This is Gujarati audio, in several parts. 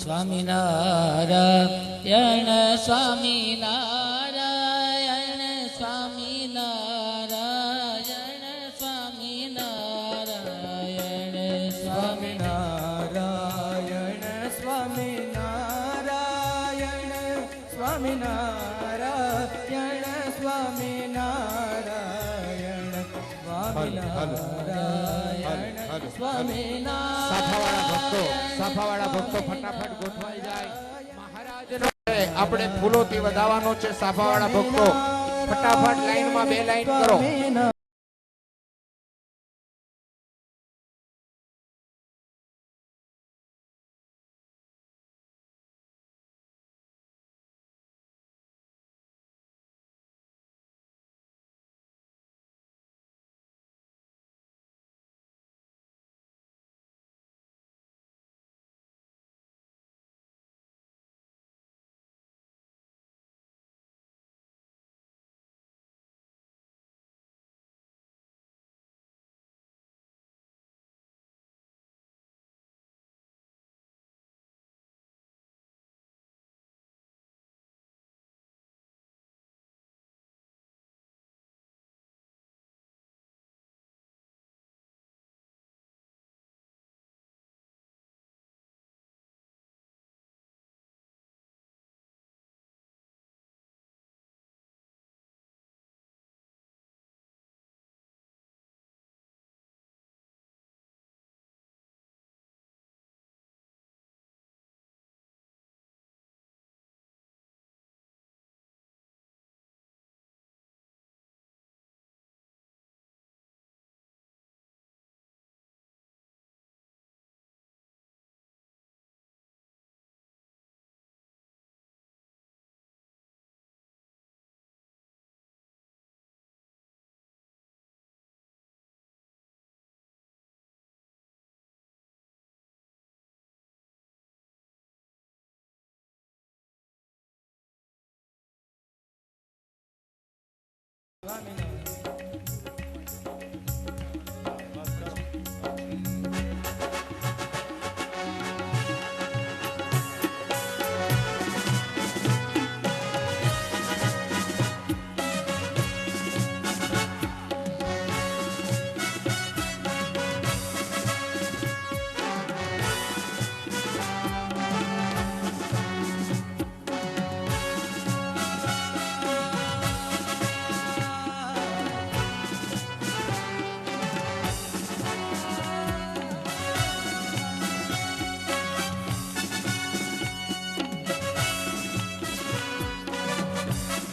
સ્વામિનારાયણ સ્વામિનારાયણ સ્વામિનારાયણ સ્વામિનારાયણ સ્વામિનારાયણ સ્વામિનારાયણ સ્વામિનારાયણ સ્વામિનારાયણ સ્વામિનારાયણ સ્વામિનારાયણ સાફાવાળા ભક્તો ફટાફટ ગોઠવાઈ જાય. મહારાજનો આપણે ફૂલોથી વધાવવાનો છે. સાફાવાળા ભક્તો ફટાફટ લાઈનમાં 2 લાઈન કરો.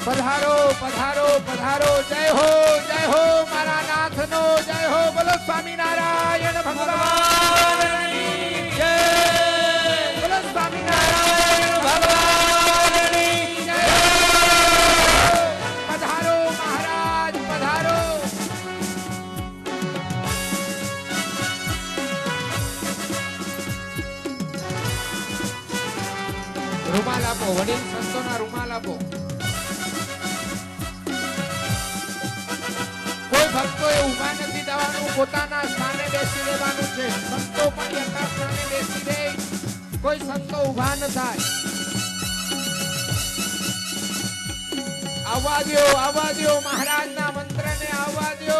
પધારો પધારો પધારો. જય હો મારા નાથનો જય હો. બોલો સ્વામિનારાયણ ભગવાનની જય. બોલો સ્વામિનારાયણ ભગવાનની જય. પધારો મહારાજ પધારો. રૂમાલ આપો. વડીલ સંતોના રૂમાલ આપો. ભક્તોએ ઉભા નથી થવાનું, પોતાના સ્થાને બેસી રહેવાનું છે. સંતો પણ યથાસ્થાને બેસી રહે. કોઈ સંતો ઉભા ન થાય. આવવા દો મહારાજના મંત્રને આવવા દો.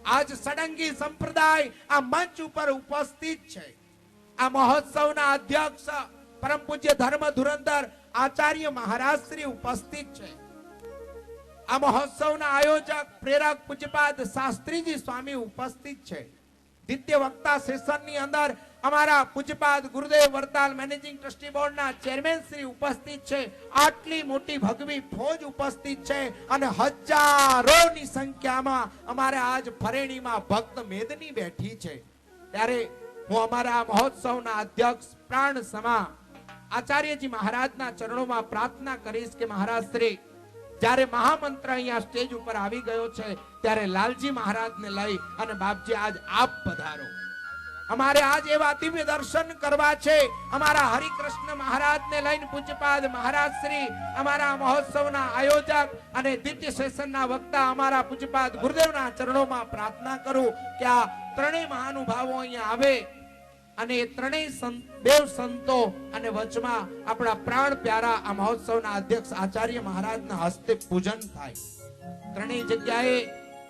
આજ સડંગી સંપ્રદાય આ મંચ ઉપર ઉપસ્થિત છે. આ મહોત્સવના અધ્યક્ષ પરમ પૂજ્ય ધર્મ ધુરંધર આચાર્ય મહારાજ શ્રી ઉપસ્થિત છે. આ મહોત્સવના આયોજક પ્રેરક પૂજ્યપાદ શાસ્ત્રીજી સ્વામી ઉપસ્થિત છે. દ્વિતીય વક્તા સેશનની અંદર અમારા પૂજ્યપાદ ગુરુદેવ વરતાલ મેનેજિંગ ટ્રસ્ટી બોર્ડના ચેરમેન શ્રી ઉપસ્થિત છે. આટલી મોટી ભગવી ફોજ ઉપસ્થિત છે અને હજારોની સંખ્યામાં અમારે આજ ફરેણીમાં ભક્ત મેદની બેઠી છે. ત્યારે હું અમારા મહોત્સવના અધ્યક્ષ પ્રાણ સમા આચાર્યજી મહારાજના ચરણોમાં પ્રાર્થના કરીશ કે મહારાજ શ્રી જ્યારે મહામંત્ર અહીંયા સ્ટેજ ઉપર આવી ગયો છે ત્યારે લાલજી મહારાજને લઈ અને બાપજી આજ આપ પધારો. અમારે આજ એવા દિવ્ય દર્શન કરવા છે. અમારા હરિકૃષ્ણ મહારાજને લઈને પૂજ્યપાદ મહારાજ શ્રી અમારા મહોત્સવના આયોજક અને દ્વિતીય સેશનના વક્તા અમારા પૂજ્યપાદ ગુરુદેવના ચરણોમાં પ્રાર્થના કરું કે આ ત્રણેય મહાનુભાવો અહીંયા આવે અને એ ત્રણેય દેવ સંતો અને વચમાં આપણા પ્રાણ પ્યારા આ મહોત્સવના અધ્યક્ષ આચાર્ય મહારાજના હસ્તે પૂજન થાય. ત્રણેય જગ્યાએ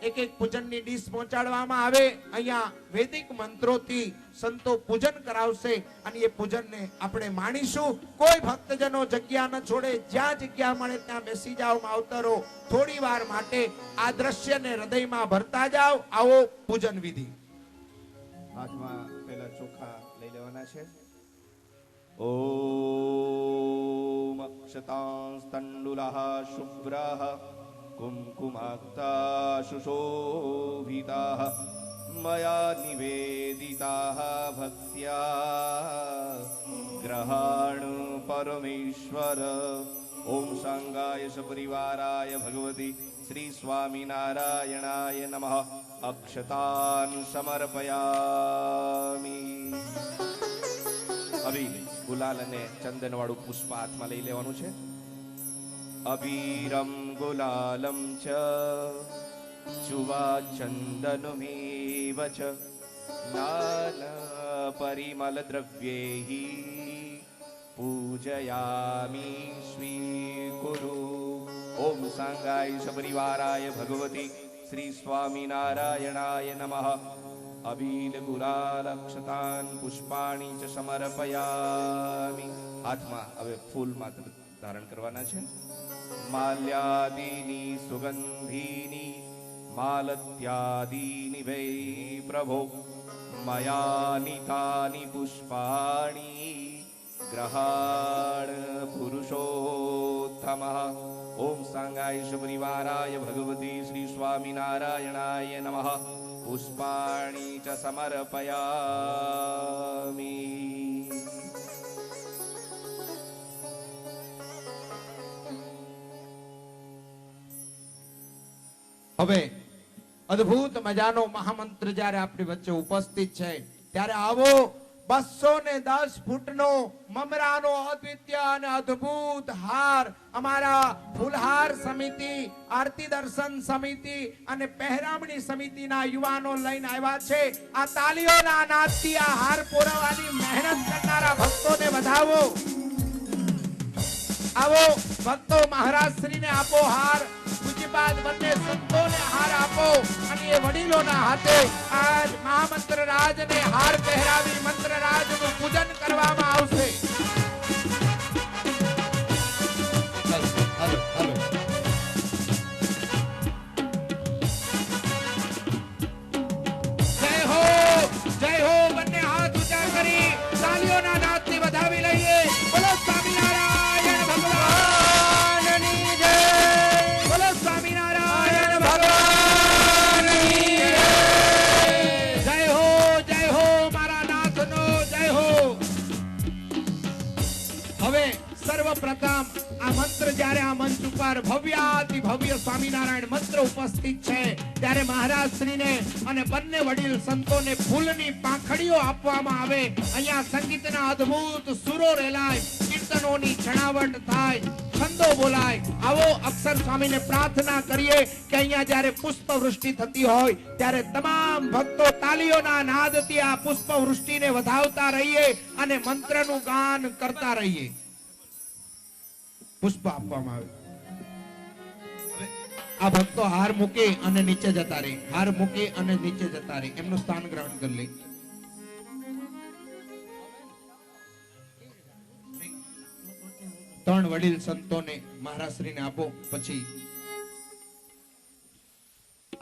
એક એક પૂજનની ડીશ પહોંચાડવામાં આવે. અહીંયા વૈદિક મંત્રોથી સંતો પૂજન કરાવશે અને એ પૂજનને આપણે માણીશું. કોઈ ભક્તજનો જગ્યા ન છોડે, જ્યાં જગ્યા મળે ત્યાં બેસી જાઓ માવતરો. થોડી વાર માટે આ દ્રશ્યને હૃદયમાં ભરતા જાઓ. આવો પૂજન વિધિ. હાથમાં પેલા ચોખા લઈ લેવાના છે. ઓમ અક્ષતાંસ્તંડુલઃ શુભ્રઃ कुम्कुमाक्ता सुशोभिताः मया निवेदिताः भक्त्या ग्रहाण परमेश्वर. ओम सांगाय सपरिवाराय भगवती श्री स्वामिनारायणाय नमः. अक्षतान् समर्पयामि. अभी गुलाल અને ચંદન વાળું પુષ્પ હાથમાં લઈ લેવાનું છે. અબીરમ ગુલાલમ ચ ચુવા ચંદનમેવ ચ લાલ પરિમલ દ્રવ્યૈ પૂજયામિ સ્વીકુરુ. ઓમ સાંગાય સપરિવારાય ભગવતી શ્રી સ્વામિનારાયણાય નમઃ. અબીલ ગુલાલ અક્ષતાન પુષ્પાણી ચ સમર્પયામિ. હાથમાં હવે ફૂલ માત્ર ધારણ કરવાના છે. માલ્યાદીની સુગંધીની માલત્યાદીની વૈ પ્રભો મયા નીતાની પુષ્પાણી ગ્રહાણ પુરુષોત્તમઃ. ઓમ સાંગાય સપરિવારાય ભગવતી શ્રી સ્વામિનારાયણાય નમઃ. પુષ્પાણી ચ સમર્પયામિ. હવે અદ્ભુત મજાનો મહામંત્ર જ્યારે આપણી વચ્ચે ઉપસ્થિત છે ત્યારે આવો 210 ફૂટનો મમરાનો અદ્વિતીય અને અદ્ભુત હાર અમારા ફૂલહાર સમિતિ, આરતી દર્શન સમિતિ અને પહેરામણી સમિતિના યુવાનો લઈને આવ્યા છે. આ તાલીઓના નાદથી આ હાર પોરવાની મહેનત કરનારા ભક્તોને વધાવો. આવો ભક્તો, મહારાજ શ્રીને આપો હાર. પૂજ્યપાદ બંને સંતોને હાર આપો અને એ વડીલોના હાથે આજ મહામંત્ર રાજને હાર પહેરાવી મંત્ર રાજનું પૂજન કરવામાં આવશે. જય હો, જય હો. બંને હાથ ઊંચા કરી તાલીઓના નાદથી વધાવી લઈએ. બોલો સ્વામિનારાયણ ભગવાનની જય. બોલો સ્વામિનારાયણ ભગવાનની જય. જય હો, જય હો. મારા નાથનો જય હો. હવે સર્વપ્રથમ આ મંત્ર જ્યારે આ મંચ ઉપર ભવ્યાતિ ભવ્ય સ્વામિનારાયણ મંત્ર ઉપસ્થિત છે ત્યારે મહારાજ શ્રીને અને બંને વડીલ સંતોને ફૂલની પાંખડીઓ આપવામાં આવે. અહીંયા સંગીતના અદ્ભુત સુરો રેલાય, કીર્તનોની છણાવટ થાય, છંદો બોલાય. આવો અક્ષર સ્વામીને પ્રાર્થના કરીએ કે અહીંયા જ્યારે પુષ્પ વૃષ્ટિ થતી હોય ત્યારે તમામ ભક્તો તાલીઓના નાદથી આ પુષ્પ વૃષ્ટિને વધાવતા રહીએ અને મંત્રનું ગાન કરતા રહીએ. પુષ્પ આપવામાં આવે. આ ભક્તો હાર મૂકે અને નીચે જતા રહે, હાર મૂકે અને નીચે જતા રહે, એમનું સ્થાન ગ્રહણ કરી લે. ત્રણ વડીલ સંતોને મહારાજશ્રીને આપો. પછી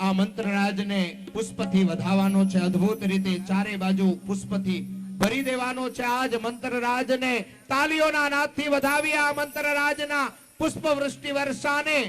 આ મંત્રરાજને પુષ્પથી વધાવવાનો છે. અદ્ભુત રીતે ચારે બાજુ પુષ્પથી ભરી દેવાનો છે. આજ મંત્રરાજને તાલીઓના નાદથી વધાવી આ મંત્રરાજના પુષ્પ વૃષ્ટિ વર્ષાને.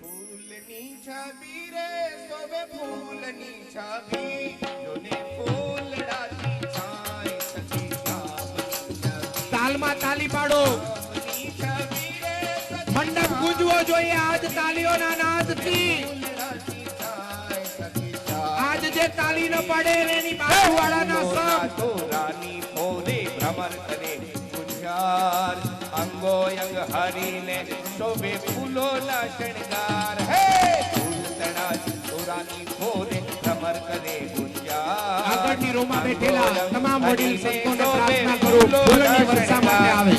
ફૂલની છબી રે શોભે ફૂલની છબી જોને ફૂલડાથી છાય સખી શ્યામની છબી. તાલમાં તાલી પાડો. ફૂલની છબી રે સખી મંડપ ગુંજવો જોઈએ આજ તાલીઓના નાદથી. ફૂલડાથી છાય સખી શ્યામ. આજ જે તાલી ન પાડે એની બાજુવાળાના સમ. તોરાની ફોરે ભ્રમર કરે ગુંજાર અંગો અંગ હરીને શોભે ફૂલોના શણગાર. હે ફૂલતણા તોરાની ફોરે ભ્રમર કરે ગુંજાર. આગળની રોમાં બેઠેલા તમામ વડીલ સંતોને પ્રાર્થના કરું ફૂલની વર્ષા માટે આવે.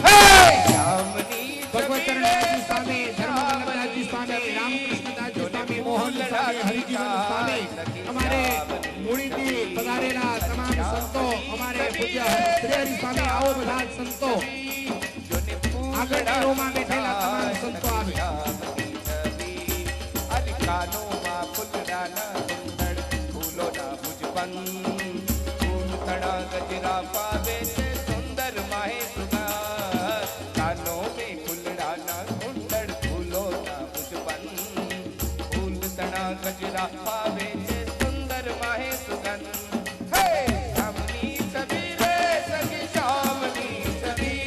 ભગવતચરણદાસજી સ્વામી, ધર્મવલ્લભદાસજી સ્વામી, રામકૃષ્ણદાસજી સ્વામી, મોહન સ્વામી, હરિજીવન સ્વામી, અમારે મૂળીથી પધારેલા તમામ સંતો, અમારે પૂજ્ય શ્રી સ્વામી, આવો બધા સંતો, આગળની રોમાં બેઠેલા તમામ સંતો આવે. કાનોમાં ફૂલડાના સુંદર ફૂલોના ભુજબંધ ફૂલતણા ગજરા પાવે છે સુંદર માહે સુગંધ. કાનો में ફૂલડાના સુંદર ફૂલોના ભુજબંધ ફૂલતણા ગજરા પાવે છે સુંદર માહે સુગંધ. હે શ્યામની છબી રે સખી શ્યામની છબી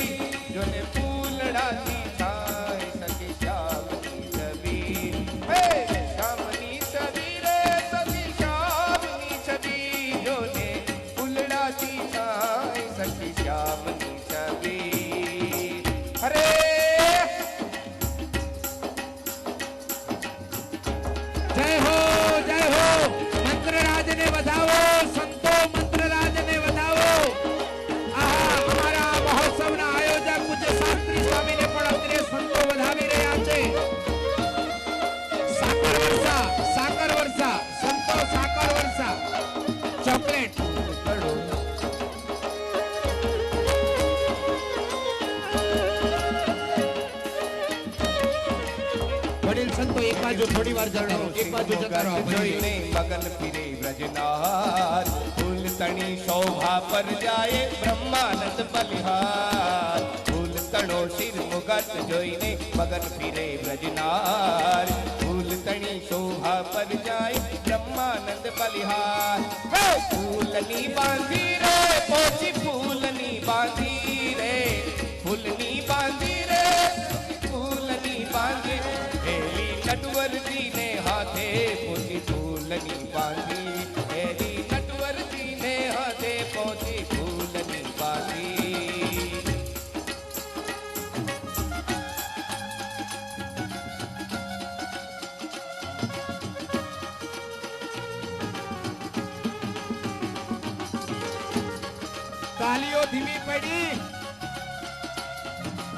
જોને ફૂલડાથી થાય સખી શ્યામની છબી. હે શ્યામની છબી રે સખી શ્યામની છબી જોને ફૂલડાથી થાય સખી શ્યામની છબી. હરે જય હો, જય હો. મંત્રરાજને વધાવો સંતો, મંત્રરાજને વધાવો. આહા, અમારા મહોત્સવના આયોજક પૂજ્ય શાસ્ત્રી સ્વામીને પણ અત્રે સંતો વધાવી રહ્યા છે. સાકર વર્ષા, સાકર વર્ષા, સંતો સાકર વર્ષા, ચોકલેટ. વડીલ સંતો એક બાજુ થોડી વાર જતા રહો, એક બાજુ જતા રહો. જોઈને મગન ફિરે વ્રજનાર ફૂલ તણી શોભા પર જાય બ્રહ્માનંદ બલિહાર. ફૂલ તણો શિર મુગટ જોઈને મગન ફિરે વ્રજનાર ફૂલ તણી શોભા પર જાય બ્રહ્માનંદ બલિહાર. હે ફૂલની બાંધી રે પોચી ફૂલની બાંધી રે ફૂલની બાંધી રે ફૂલની બાંધી હેલી નટવરજી ને હાથે પોચી ફૂલની બાંધી હેલી નટવરજી ને હાથે પોચી ફૂલની બાંધી. તાલીઓ ધીમી પડી.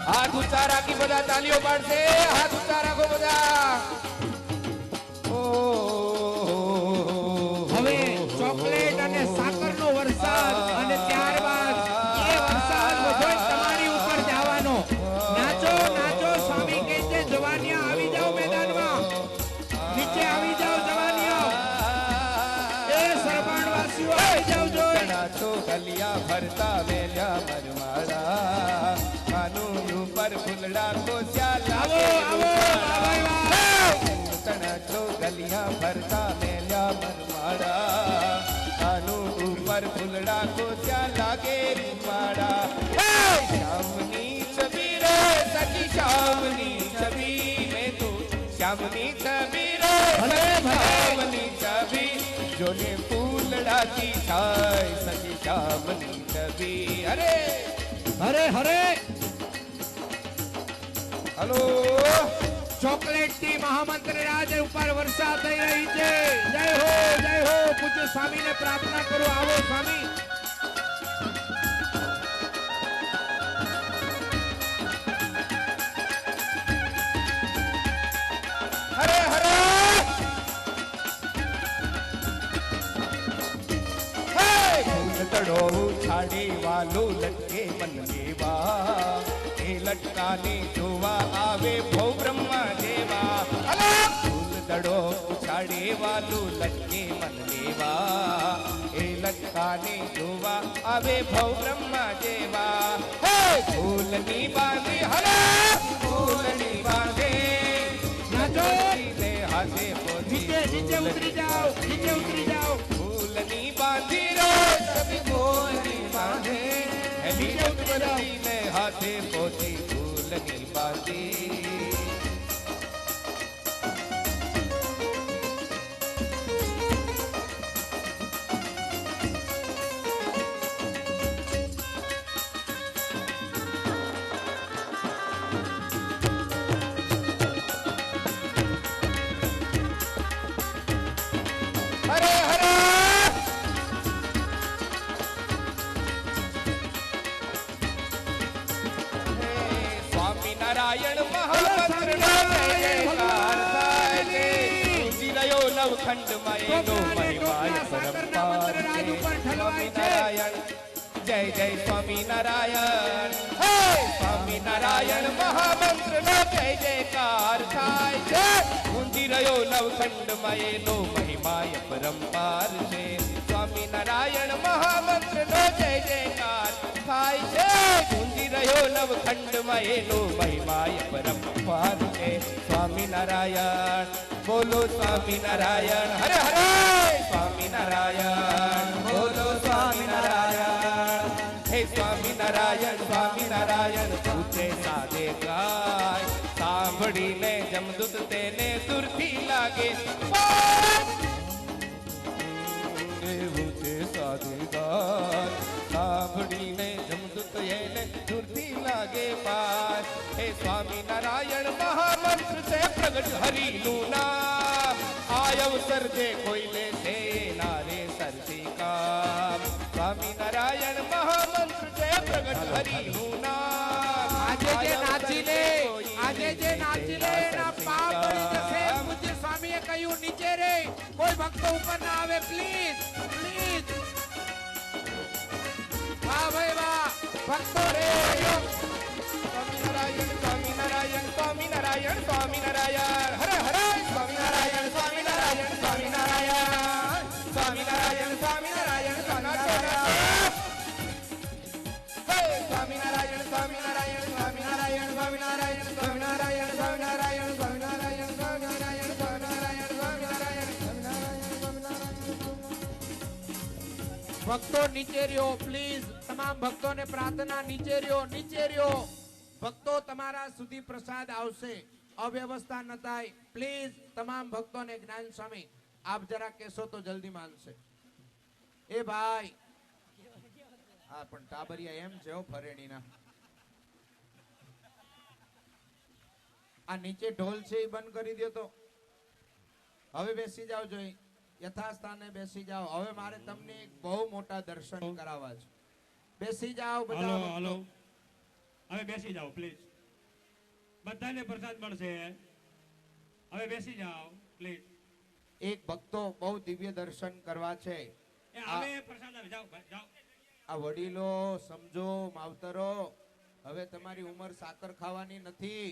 હાથ ઊંચા રાખી બધા તાલીઓ પાડશે. હાથ ઊંચા રાખો બધા. હવે ચોકલેટ અને સાકરનો વરસાદ અને ત્યારબાદ એ વરસાદ બધો તમારી ઉપર જવાનો. નાચો નાચો, સ્વામી કહે છે જવાનિયા આવી જાઓ મેદાનમાં, નીચે આવી જાઓ જવાનિયા, એ સરબાણવાસીઓ આવી જાઓ. નાચો ગલિયા ભરતા મેલ્યા મરમાડા કાનૂન ઉપર ફૂલડા કોસ્યા આવો આવો બાબાઈ નાચો ગલિયા ભરતા મેલ્યા મરમાડા કાનૂન ઉપર ફૂલડા કોસ્યા લાગે રૂમાડા. શ્યામની છબી રે સખી શ્યામની છબી મેં તો શ્યામની છબી રે શ્યામની છબી જોને ફૂલડાથી થાય સખી શ્યામની છબી. અરે હરે હરે. હલો ચોકલેટ થી મહામંત્ર રાજ ઉપર વર્ષા થઈ રહી છે. જય હો, જય હો. પૂજ્ય સ્વામીને પ્રાર્થના કરો. આવો સ્વામી. દડો ઉછાડે વાલું લટકે મન દેવા એ લટકાને જોવા આવે ભૌ બ્રહ્મા દેવા ફૂલ દડો ઉછાડે વાલું લટકે મન દેવા એ લટકાને જોવા આવે ભૌ બ્રહ્મા દેવા હે ફૂલની બાંધી હરે ફૂલની બાંધે હાથે નીચે નીચે ઉતરી જાઓ, નીચે ઉતરી જાઓ. ફૂલની બાંધી રે સભી ફૂલની બાંધે નીચે ઉતરી ને હાથે પોતી ફૂલની બાંધી હરે હરે સ્વામિનારાયણ મહામંત્ર નો જય જયકાર થાય છે ગુંજી રહ્યો નવખંડમાં એનો મહિમાય પરંપાર છે સ્વામિનારાયણ જય જય સ્વામિનારાયણ હે સ્વામિનારાયણ મહામંત્ર નો જય જયકાર થાય છે ગુંજી રહ્યો નવખંડમાં એનો મહિમાય પરંપાર છે સ્વામિનારાયણ મહામંત્ર નો જય જયકાર થાય છે ગુંજી રહ્યો નવખંડમાં એનો મહિમાય પરંપાર છે સ્વામિનારાયણ બોલો સ્વામિનારાયણ હરે હરે સ્વામિનારાયણ બોલો સ્વામિનારાયણ હે સ્વામિનારાયણ સ્વામિનારાયણ પૂછે સાધે ગાય સાંભળીને જમદૂત તેને દૂરથી લાગે એવું છે સાધે ગાય સાંભળીને જમદૂત એને દૂરથી લાગે પાર હે સ્વામિનારાયણ મહામંત્ર છે પ્રગટ હરિનું નામ આય અવસર જે કોઈ લે છે નારે સરસી કામ સ્વામિનારાયણ મહામંત્ર છે પ્રગટ હરિનું નામ આજે જે નાચી લે, આજે જે નાચી લે એના પાપ બળી જશે. પૂજ્ય સ્વામીએ કહ્યું નીચે રે, કોઈ ભક્તો ઉપર ના આવે, પ્લીઝ પ્લીઝ. વાહ ભાઈ વાહ, ભક્તો રે. સ્વામિનારાયણ સ્વામિનારાયણ સ્વામિનારાયણ સ્વામિનારાયણ હરે હરે સ્વામિનારાયણ સ્વામિનારાયણ સ્વામિનારાયણ સ્વામિનારાયણ સ્વામિનારાયણ સ્વામિનારાયણ સ્વામિનારાયણ સ્વામિનારાયણ સ્વામિનારાયણ સ્વામિનારાયણ સ્વામિનારાયણ સ્વામિનારાયણ સ્વામિનારાયણ સ્વામિનારાયણ સ્વામિનારાયણ સ્વામિનારાયણ ભક્તો નીચે રહ્યો પ્લીઝ. તમામ ભક્તોને પ્રાર્થના, નીચે રહ્યો, નીચે રહ્યો. ભક્તો તમારા સુધી પ્રસાદ આવશે, અવ્યવસ્થા ન થાય પ્લીઝ. તમામ ભક્તોને જ્ઞાન સ્વામી આપ જરા કહેશો તો જલ્દી માનશે. એ ભાઈ હા પણ ટાબરિયા એમ છે હો ફરેણીના. આ નીચે ઢોલ છે એ બંધ કરી દો તો. હવે બેસી જાઓ, જોઈ યથાસ્થાને બેસી જાઓ. હવે મારે તમને એક બહુ મોટા દર્શન કરાવવા છે. બેસી જાઓ બધા ભક્તો. હલો હવે બેસી જાઓ પ્લીઝ. બધાને પ્રસાદ મળશે. હવે બેસી જાઓ પ્લીઝ. એક ભક્તો બહુ દિવ્ય દર્શન કરવા છે. એ હવે પ્રસાદ આવે, જાઓ જાઓ. આ વડીલો સમજો, માવતરો, હવે તમારી ઉંમર સાકર ખાવાની નથી.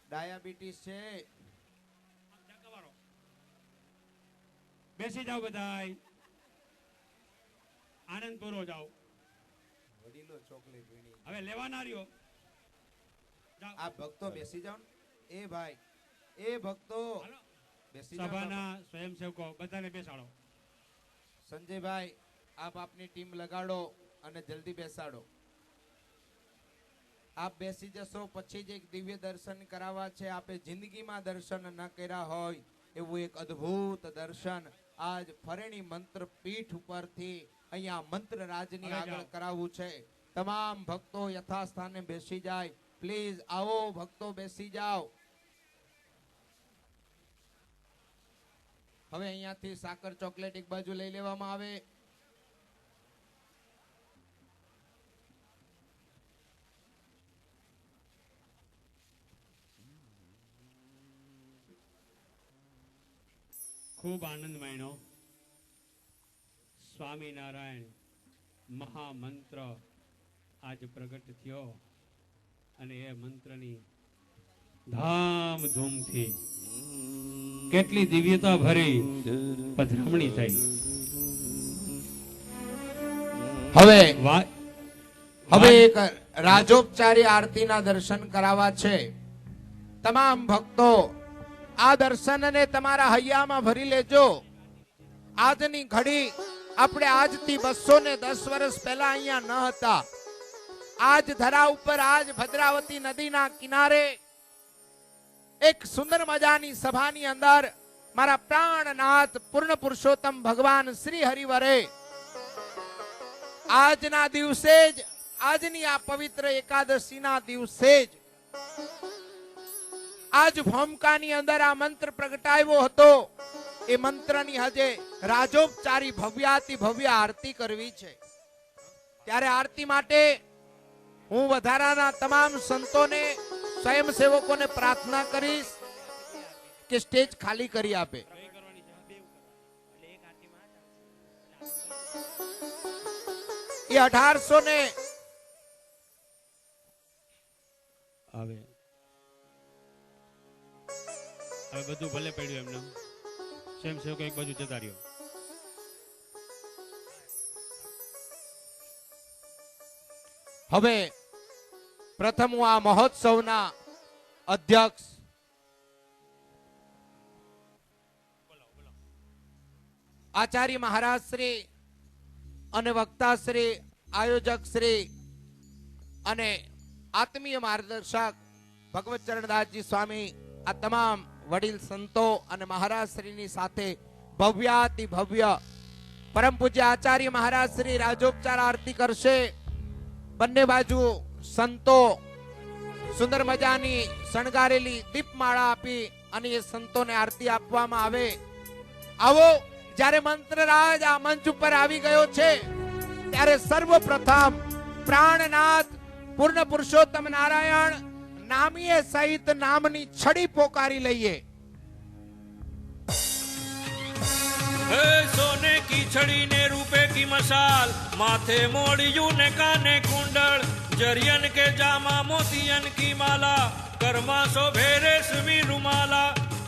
ડાયાબિટીસ છે. બેસી જાઓ બધાય. આનંદ પૂરો જાઓ. વડીલો ચોકલી પીણી. હવે લેવાના રહ્યો. જાઓ. આ ભક્તો બેસી જાઓ ને. એ ભાઈ, એ ભક્તો હાલો. બેસી જાઓ. સભાના સ્વયંસેવકો બધાને બેસાડો. સંજયભાઈ આપ આપની ટીમ લગાડો અને જલ્દી બેસાડો. આપ બેસી જશો પછી જ એક દિવ્ય દર્શન કરાવવા છે. આપે જિંદગીમાં દર્શન ન કર્યા હોય એવું એક અદ્ભુત દર્શન આજ ફરેણી મંત્ર પીઠ ઉપરથી અહીંયા મંત્ર રાજની હવે આગળ જાઓ. કરાવવું છે. તમામ ભક્તો યથાસ્થાને બેસી જાય પ્લીઝ. આવો ભક્તો બેસી જાઓ. હવે અહીંયાથી સાકર ચોકલેટ એક બાજુ લઈ લેવામાં આવે. ખૂબ આનંદ માણ્યો. સ્વામિનારાયણ મહામંત્ર આજ પ્રગટ થયો અને એ મંત્રની ધામધૂમથી કેટલી દિવ્યતા ભરી પધરામણી થઈ. હવે વા- હવે એક રાજોપચારી આરતીના દર્શન કરાવવા છે. તમામ ભક્તો આ દર્શનને તમારા હૈયામાં ભરી લેજો. આજની ઘડી આપણે આજથી 210 વર્ષ પહેલા અહીંયા ન હતા. આજ ધરા ઉપર આજ ભદ્રાવતી નદીના કિનારે એક સુંદર મજાની સભાની અંદર મારા પ્રાણનાથ પૂર્ણ પુરુષોત્તમ ભગવાન શ્રી હરિવરે આજના દિવસે જ આજની આ પવિત્ર એકાદશીના દિવસે જ આજ ભૂમકાની અંદર આ મંત્ર પ્રગટાવ્યો હતો. એ મંત્રની હજે રાજોપચારી ભવ્યાતિ ભવ્ય આરતી કરવી છે. ત્યારે આરતી માટે હું વધારાના તમામ સંતોને સ્વયંસેવકોને પ્રાર્થના કરીશ કે સ્ટેજ ખાલી કરી આપે. એ 1800 ને હવે બધું ભલે પડ્યું એમને સ્વયંસેવકો એક બાજુ જતા રહ્યો. હવે પ્રથમ હું આ મહોત્સવના અધ્યક્ષ આચાર્ય મહારાજ શ્રી અને વક્તા શ્રી આયોજક શ્રી અને આત્મીય માર્ગદર્શક ભગવત ચરણદાસજી સ્વામી આ તમામ વડીલ સંતો અને મહારાજ શ્રીની સાથે ભવ્યાતિ ભવ્ય પરમ પૂજ્ય આચાર્ય મહારાજ શ્રી રાજોપચાર આરતી કરશે. બંને બાજુ સંતો સુંદર મજાની શણગારેલી દીપમાળા આપી અને એ સંતોને આરતી આપવામાં આવે. આવો જ્યારે મંત્રરાજ આ મંચ ઉપર આવી ગયો છે ત્યારે સર્વપ્રથમ પ્રાણનાથ પૂર્ણ પુરુષોત્તમ નારાયણ નામીએ સહિત નામની છડી પોકારી લઈએ. सोने की छड़ी ने रूपे की मशाल माथे मोड़ियू ने काने कुंडल जरियन के जामा मोतियन की माला कर्मा सो भेरे स्वी रुमाला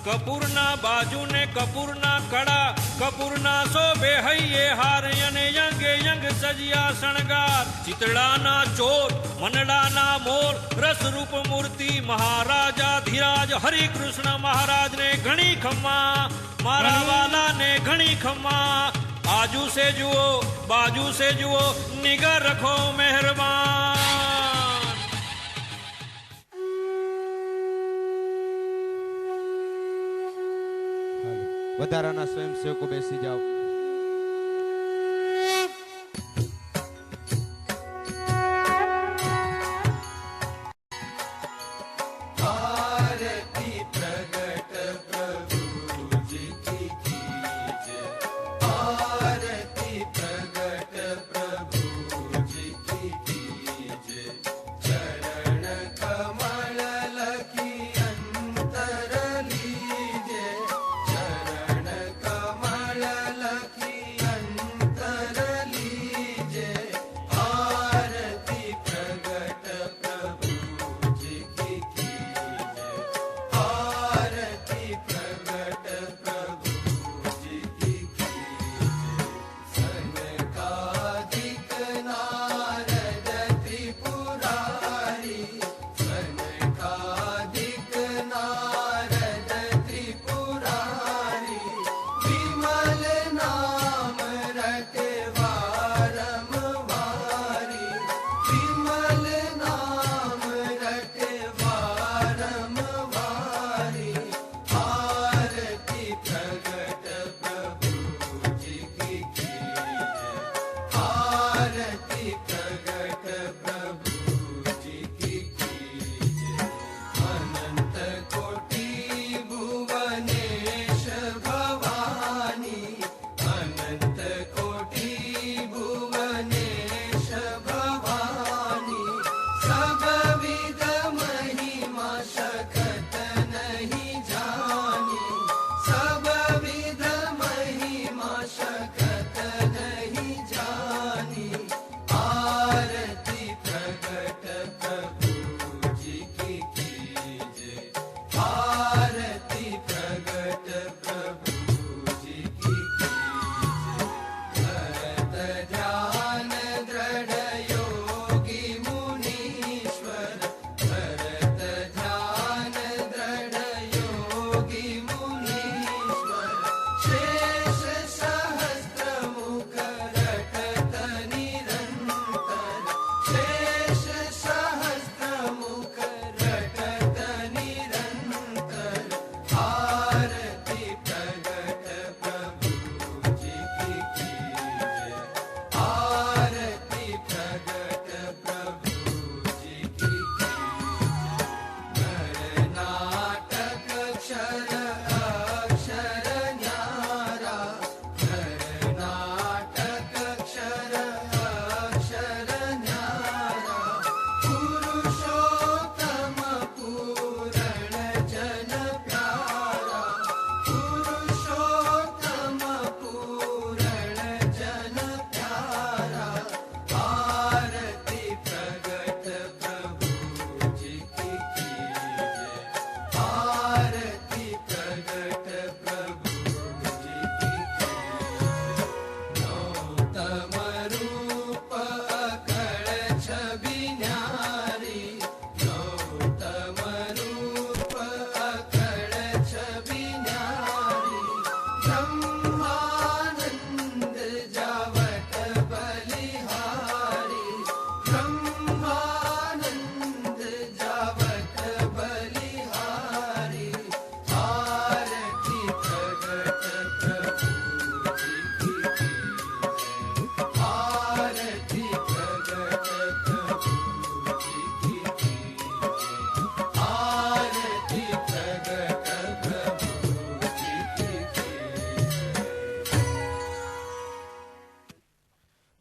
कपूरना बाजू ने कपूरना कड़ा कपूरना सो बेहैये हार यने यंगे यंग सजिया शणगार चितड़ाना चोर मनडाना मोर रस रूप मूर्ति महाराजा धीराज हरि कृष्ण महाराज ने घणी खम्मा मारा वाला ने घणी खम्मा आजू से जुओ बाजू से जुओ निगाह रखो मेहरबान. વધારાના સ્વયંસેવકો બેસી જાઓ.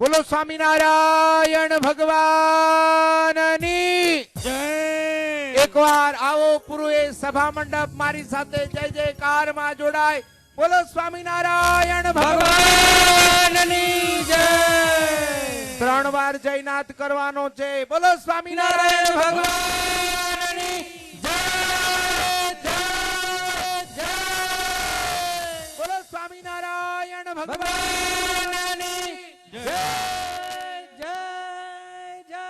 બોલો સ્વામિનારાયણ ભગવાનની જય એકવાર આવો પુરુએ સભા મંડપ મારી સાથે જય જયકાર માં જોડાય. બોલો સ્વામિનારાયણ ભગવાનની જય. 3 વાર જયનાથ કરવાનો છે. બોલો સ્વામિનારાયણ ભગવાનની જય જય જય. બોલો સ્વામિનારાયણ ભગવાનની જય જય જય.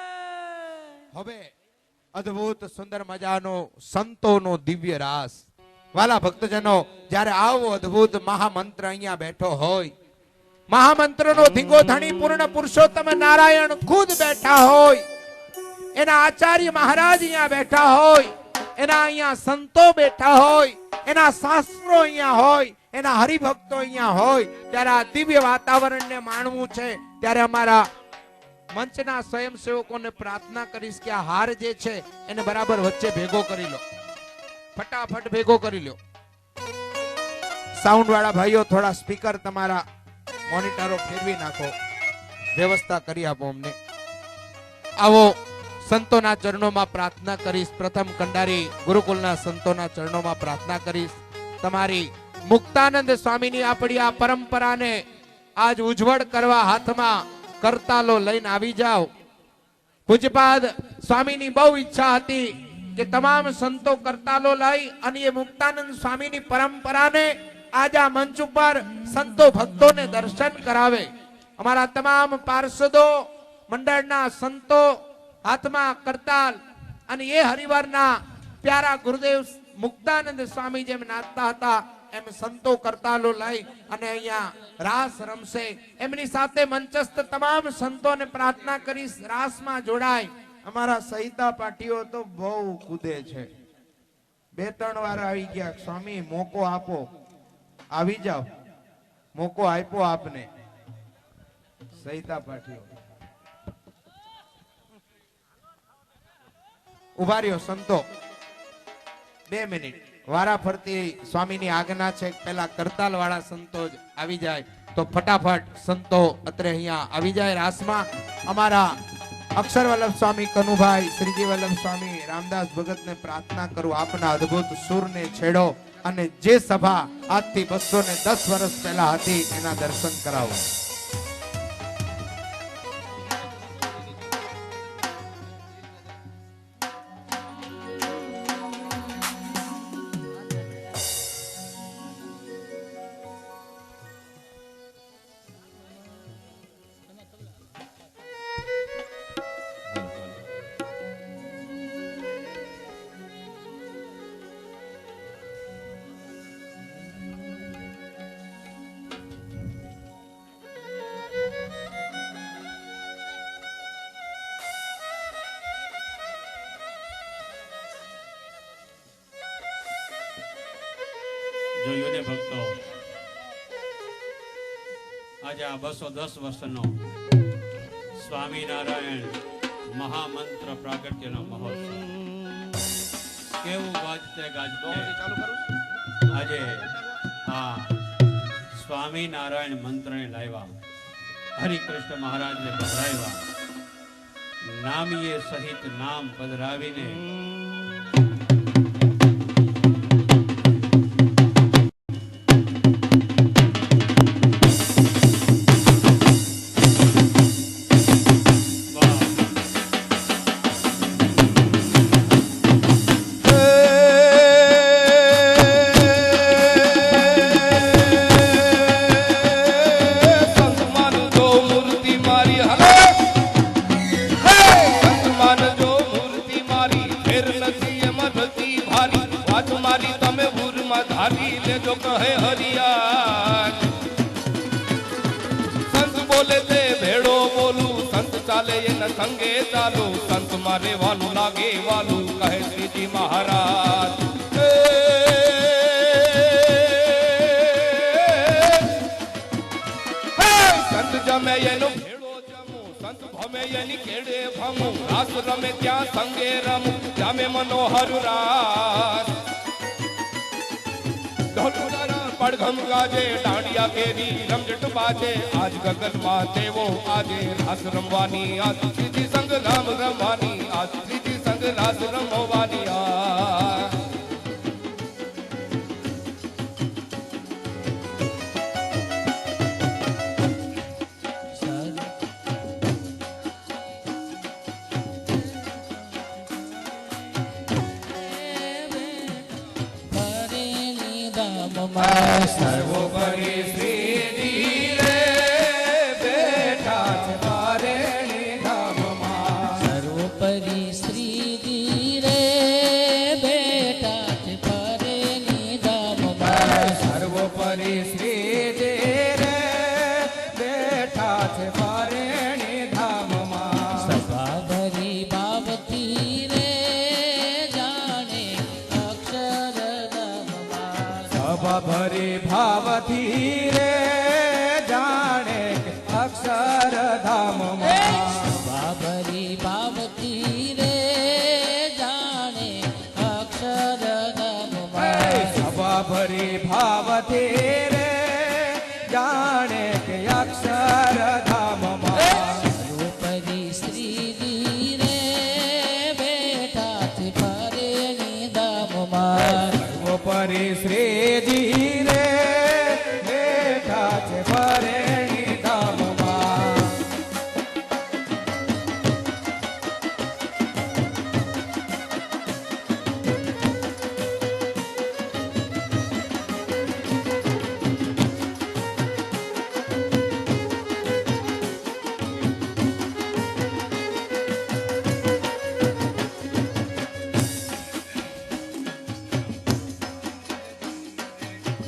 હવે અદ્ભુત સુંદર મજાનો સંતોનો દિવ્ય રાસ. વાલા ભક્તજનો, જ્યારે આવો અદ્ભુત મહામંત્ર અહીંયા બેઠો હોય, મહામંત્રનો ધીંગો ધણી પૂર્ણ પુરુષોત્તમ નારાયણ ખુદ બેઠા હોય, એના આચાર્ય મહારાજ અહીંયા બેઠા હોય, એના અહીંયા સંતો બેઠા હોય, એના શાસ્ત્રો અહીંયા હોય, એના હરિભક્તો અહીંયા હોય, ત્યારે આ દિવ્ય વાતાવરણને માણવું છે. ત્યારે અમારા મંચના સ્વયંસેવકોને પ્રાર્થના કરીશ કે આ હાર જે છે એને બરાબર વચ્ચે ભેગો કરી લો, ફટાફટ ભેગો કરી લો. સાઉન્ડ વાળા ભાઈઓ થોડા સ્પીકર તમારા મોનિટરો ફેરવી નાખો, વ્યવસ્થા કરી આપો અમને. આવો સંતોના ચરણોમાં પ્રાર્થના કરીશ. પ્રથમ કંડારી ગુરુકુલના સંતોના ચરણોમાં પ્રાર્થના કરીશ. તમારી મુક્તાનંદ સ્વામીની આપણી આ પરંપરાને આજ ઉજ્જવળ કરવા હાથમાં કરતાલો લઈને આવી જાઓ. પૂજ્યપાદ સ્વામીની બહુ ઈચ્છા હતી કે તમામ સંતો કરતાલો લઈ અને એ મુક્તાનંદ સ્વામીની પરંપરાને આજ આ મંચ ઉપર સંતો ભક્તોને દર્શન કરાવે. અમારા તમામ પાર્ષદો મંડળના સંતો હાથમાં કરતાલ અને એ હરિવારના પ્યારા ગુરુદેવ મુક્તાનંદ સ્વામી જેમ નાચતા હતા એમ સંતો કરતાલો લઈ અને અહીંયા રાસ રમશે. એમની સાથે મંચસ્થ તમામ સંતોને પ્રાર્થના કરીશ રાસમાં જોડાય. અમારા સહિતા પાટીઓ તો બહુ કૂદે છે. 2-3 વાર આવી ગયા. સ્વામી મોકો આપો, આવી જાઓ, મોકો આપ્યો આપને. સહિતા પાટીઓ ઉભા રહ્યો. સંતો 2 મિનિટ વારા ફરતી સ્વામીની આજ્ઞા છે. પેલા કરતાલ વાળા સંતો જ આવી જાય તો ફટાફટ સંતો અત્રે અહીંયા આવી જાય રાસમાં. અમારા અક્ષર વલ્લભ સ્વામી કનુભાઈ, શ્રીજી વલ્લભ સ્વામી, રામદાસ ભગતને પ્રાર્થના કરું આપના અદ્ભુત સુરને છેડો અને જે સભા આજથી 210 વર્ષ પહેલા હતી એના દર્શન કરાવો. જોયું ને ભક્તો, આજે આ 210 વર્ષનો સ્વામિનારાયણ મહામંત્ર પ્રાગટ્યનો મહોત્સવ કેવું વાજતે ગાજતે આજે આ સ્વામિનારાયણ મંત્રને લાવ્યા, હરિકૃષ્ણ મહારાજને પધરાવ્યા, નામીએ સહિત નામ પધરાવીને સંગે ચાલો, સંત મારે વાલું લાગે વાલું, કહે શ્રીજી મહારાજ. સંત જમે એનો ભેળો જમું, સંત ભમે એની કેડે ભમું, રાસ રમે ત્યાં સંગે રમું, જામે મનોહર રાસ. ઢોલ પડઘમ ગાજે દાંડિયા કેરી રમઝટ બાજે આજ ગગનમાં દેવો આજે રાસ રમવાની આજ શ્રીજી સંગ રામ રમવાની આજ શ્રીજી સંગ રાસ રમવાની આ સર્વોપરી શ્રીજી રે બેઠા છે પારેણી ધામમાં સર્વોપરી શ્રીજી રે બેઠા છે પરેની ધામમાં સર્વોપરી શ્રીજી રે બેઠા છે પારેણી ધામમાં સભા ભરી ભાવથી રે જાણે અક્ષરધામમાં સભા ભરી ભાવથી રે જાણે કે અક્ષરધામમાં સભા ભરી ભાવથી રે જાણે અક્ષરધામમાં સભા ભરી ભાવથી રે જાણે કે અક્ષરધામમાં સર્વોપરી શ્રીજી રે બેઠા છે પરેની ધામમાં સર્વોપરી શ્રીજી રે બેઠા છે પરેણી ધામમાં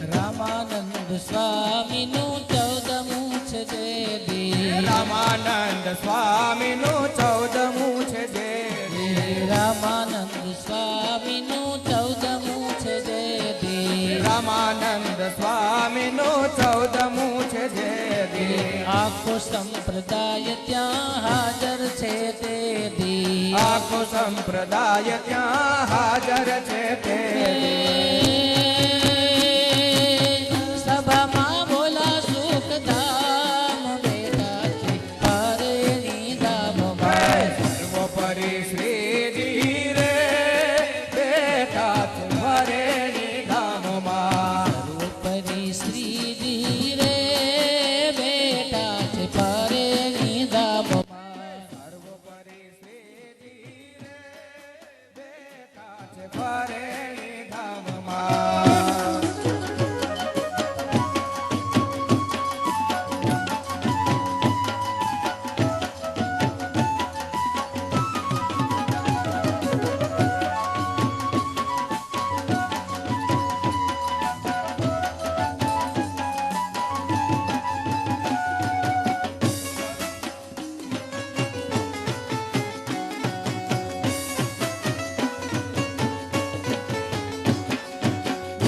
રામાનંદ સ્વામીનું 14મું છે જયદી રામાનંદ સ્વામીનું 14મું છે જે રામાનંદ સ્વામીનું 14મું છે જયદી રામાનંદ સ્વામીનું 14મું છે જે આખો સંપ્રદાય ત્યાં હાજર છે તેથી આખો સંપ્રદાય ત્યાં હાજર છે તે સભામાં બોલા સુખધામ બેઠા છે પરેની ધામમાં સર્વોપરી શ્રીજી રે બેઠા છે પરેણી ધામમાં સર્વોપરી શ્રીજી રે બેઠા છે પરેની ધામમાં સર્વોપરી શ્રીજી રે બેઠા છે પરેણી ધામમાં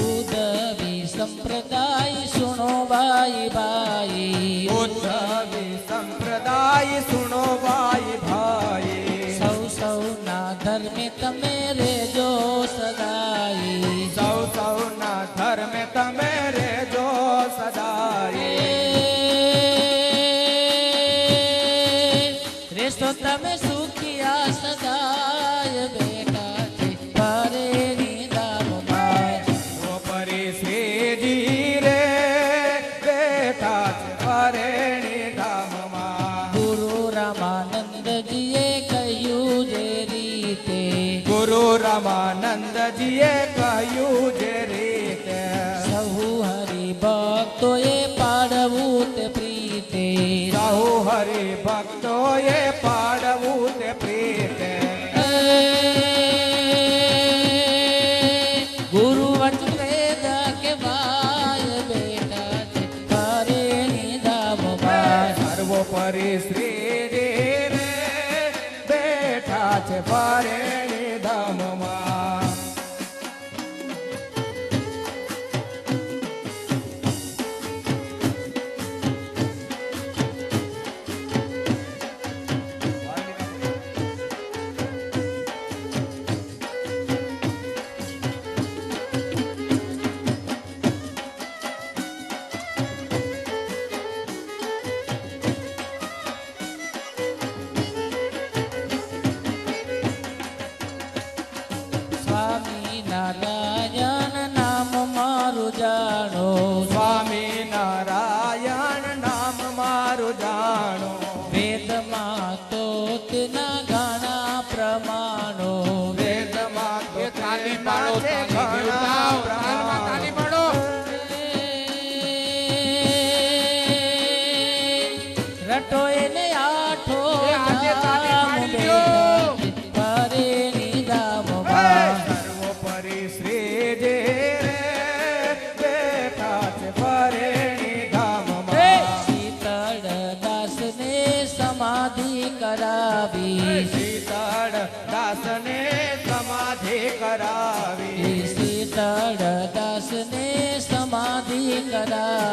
ઉદવી સંપ્રદાય સુનો બાઈ બાઈ ઉદ્ધવી સંપ્રદાય સુનો ભાઈ ભાઈ સૌ સૌના ધર્મે તમે રેજો સદાઈ સૌ સૌના ધર્મે તમે રેજો સદાય રેસો તમે સુખિયા સદાય બેઠા છે પરેની ધામમાં સર્વોપરી શ્રીજી રે બેઠા છે પરેણી ધામમાં ગુરુ રામાનંદજીએ કહ્યું જે રીતે ગુરુ રામાનંદજીએ કહ્યું જે રીતે સહુ હરિભક્તોએ પાડવું તે પ્રીતે સહુ હરિભક્તોએ પાડવું તે પ્રીતે ગુરુ વચન વેદ કહેવાય બેઠા છે પરેની ધામમાં સર્વોપરી શ્રીજી રે બેઠા છે પરેણી ધામમાં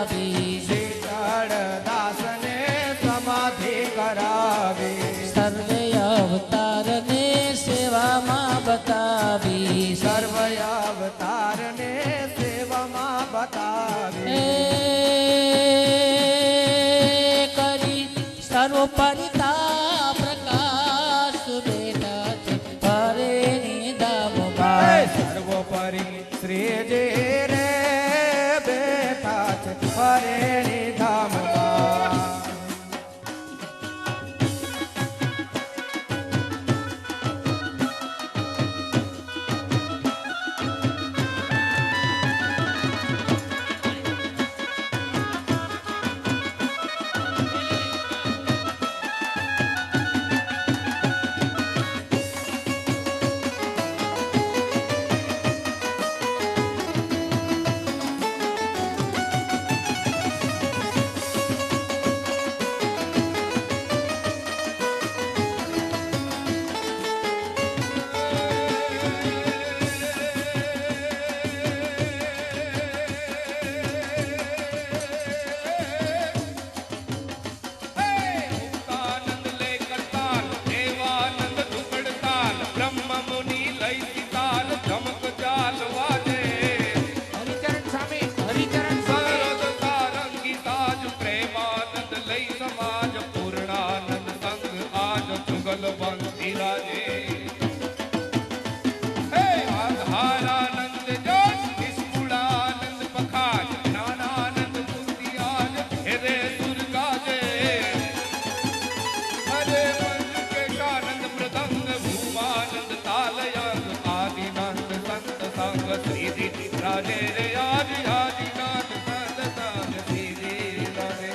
બતાવી શીતળ દાસને સમાધિ કરાવી સર્વે અવતારને સેવામાં બતાવી સર્વ અવતારને સેવામાં બતાવી એ કરી સર્વોપરિતા પ્રકાશ બેટા છે પરે નિદામમાં સર્વોપરી શ્રીજી રે બેઠા છે પરેણી ધામમાં મુક્તાનંદ લે કરતાલ દેવાનંદ દુકડતાલ બ્રહ્મ મુનિ લઈ સિતાલ ધમક ચાલ વાજે હરિચરણ સ્વામી હરિચરણ સ્વામી સરદ સારંગી તાજ પ્રેમાનંદ લઈ સમાજ પૂર્ણાનંદ સંગ આજ જુગલ બંધી રાજે હે આધારાનંદ જોત નિષ્કુળાનંદ પખાજ જ્ઞાનાનંદ મૂર્તિ આજ હેરે દુર્ગાજે હરે મંજ કેશાનંદ મૃદંગ ભૂમાનંદ તાલયંગ આદિનંદ સંત સંગ શ્રીજી રાજે રે આદિ આદિનાથ સંત સંગ શ્રીજી રાજે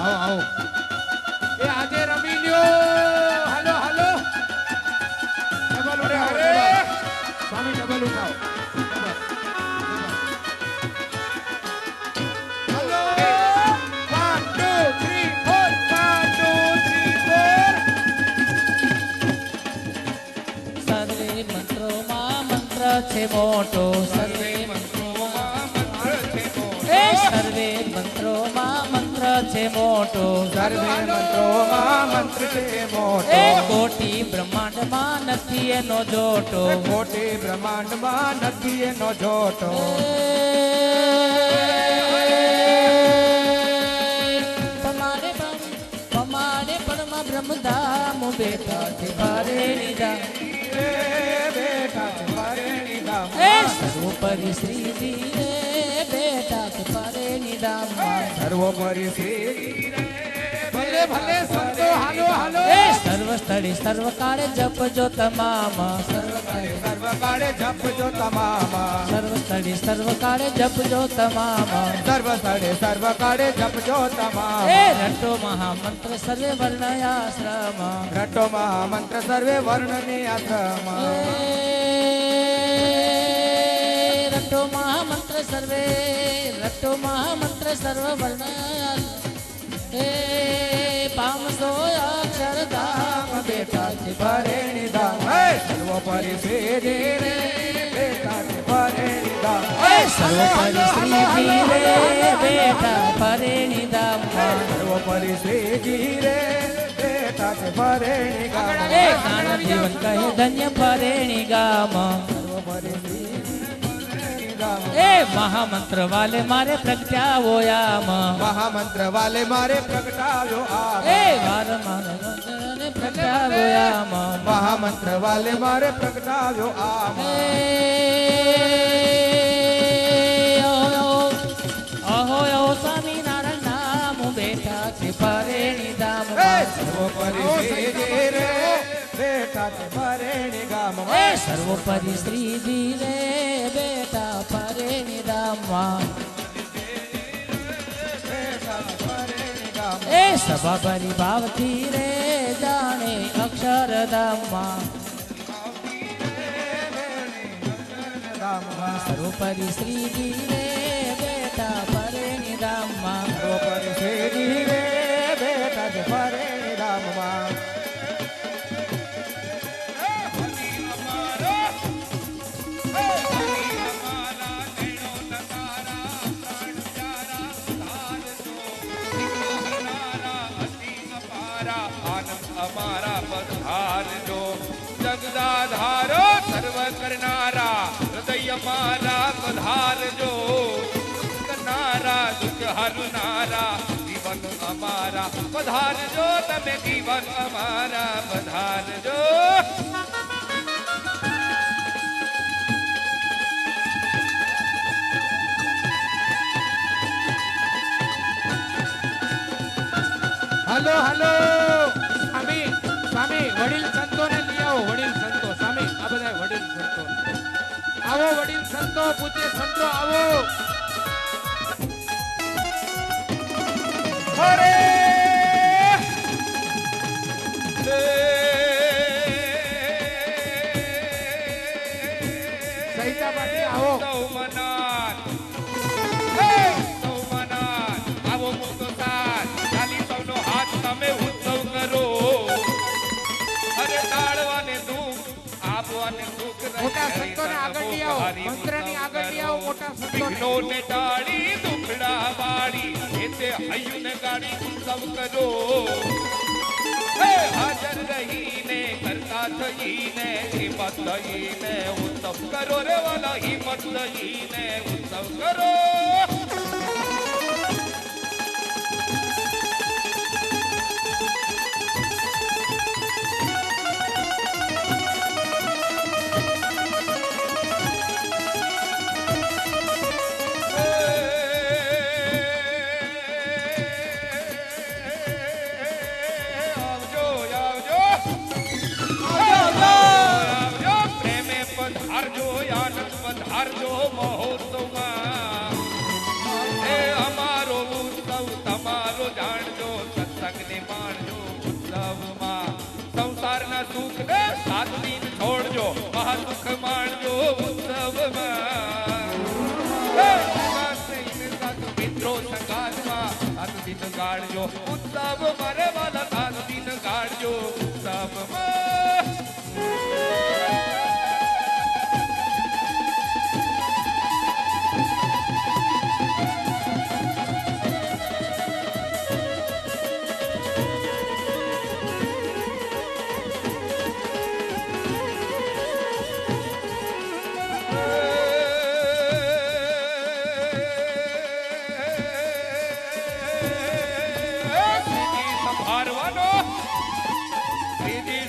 આવો આવો એ આજે રમી લ્યો હાલો હાલો ડબલ ઉઠાવો ડબલ. સ્વામી ડબલ ઉઠાવો હાલો 1 2 3 4 1 2 3 4 સર્વે મંત્રોમાં મંત્ર છે મોટો સર્વે મંત્રોમાં મંત્ર છે મોટો. એ સર્વે મંત્રોમાં મંત્ર છે મોટો સર્વે મંત્રોમાં મંત્ર છે મોટો. એ કોટી બ્રહ્માંડમાં નથી એનો જોટો મોટી બ્રહ્માંડમાં નથી એનો જોટો. પમાડે પણમાં બ્રહ્મધામ બેઠા છે ભારે નિધા રે બેઠા છે પરેણી એ ધામમાં. સર્વોપરી શ્રીજી રે બેઠા છે ભારે નિધામમાં સર્વોપરી શ્રી રે ભલે ભલે સંતો હાલો હાલો એ સર્વ સ્થળે સર્વ કાળે જપજો તમામ સર્વ કાળે જપજો તમામ. સર્વ સ્થળે સર્વ કાળે જપજો તમામ સર્વ સ્થળે સર્વ કાળે જપજો તમામ. એ રટો મહામંત્ર સર્વે વર્ણયાશ્રમ રટો મહામંત્ર સર્વે વર્ણની આશ્રમ. રટો મહામંત્ર સર્વે રટો મહામંત્ર સર્વ વર્ણ એ પામસો અક્ષરધામ બેઠા છે પરેણી ધામ. સર્વોપરી શ્રીજી રે બેઠા છે પરેણી ધામ. એ સર્વોપરી શ્રીજી રે બેઠા પરેણી ધામમાં સર્વોપરી શ્રીજી રે બેઠા છે પરેણી ધામ. એ ગાણ જીવન કહે ધન્ય પરેણી ગામ સર્વોપરી શ્રીજી પરેણી ધામ. એ મહામંત્ર વાલે મારે પ્રગટ્યાવો આમ મહામંત્ર વાલે મારે પ્રગટાવ્યો આ. એ વાર મારે મંત્રને પ્રગટ્યાવો આમ મહામંત્ર વાલે મારે પ્રગટાવ્યો આ. અહો સ્વામિનારાયણ નામ બેઠા છે પરેણી ધામ સર્વોપરી શ્રીજી રે બેઠા છે પરેણી એ ગામમાં. સર્વોપરી શ્રીજી રે બેઠા પરેણી ધામમાં બેઠા છે પરેણી ગામમાં. એ સભા પરિભાવથી રે જાણે અક્ષરધામમાં ગામમાં. સર્વોપરી શ્રીજી રે બેઠા પરેણી ધામમાં સર્વોપરી શ્રીજી રે બેઠા છે પરેણી ગામમાં. પધારજો તમે જીવન અમારા પધારજો. હાલો હાલો સ્વામી સ્વામી વડીલ સંતોને લઈ આવો. વડીલ સંતો સ્વામી આ બધા વડીલ સંતો આવો. વડીલ સંતો પૂજ્ય સંતો આવો. હરે સહિતા પાટી આવો. સૌમનાથ હે સૌમનાથ આવો મુક્તો સાથ ચાલી સૌનો હાથ તમે ઉત્સવ કરો. અરે તાળવાને દુઃખ આપવાને સુખ મોટા સંતોને આગળ લઈ આવો. મંત્રની આગળ લઈ આવો મોટા સંતોને. વિઘ્નોને ટાળી દુખડા બાળી એતે હૈયુને ગાડી ઉત્સવ કરો. હે હાજર રહીને કરતા થઈને હિંમત લઈને ઉત્સવ કરો રે વાલા હિંમત લઈને ઉત્સવ કરો. આવજો આવજો આવજો પ્રેમે પધારજો આનંદ પધારજો મહોત્સવમાં. હે અમારો ઉત્સવ તમારો જાણજો સત્સંગને માણજો ઉત્સવમાં. સંસારના સુખને 7 દિન છોડજો મહાસુખ માણજો ઉત્સવમાં. હે મિત્રો સંગાતમાં 7 દિન ગાળજો ઉત્સવ મારે વાલા 7 દિન ગાળજો ઉત્સવમાં.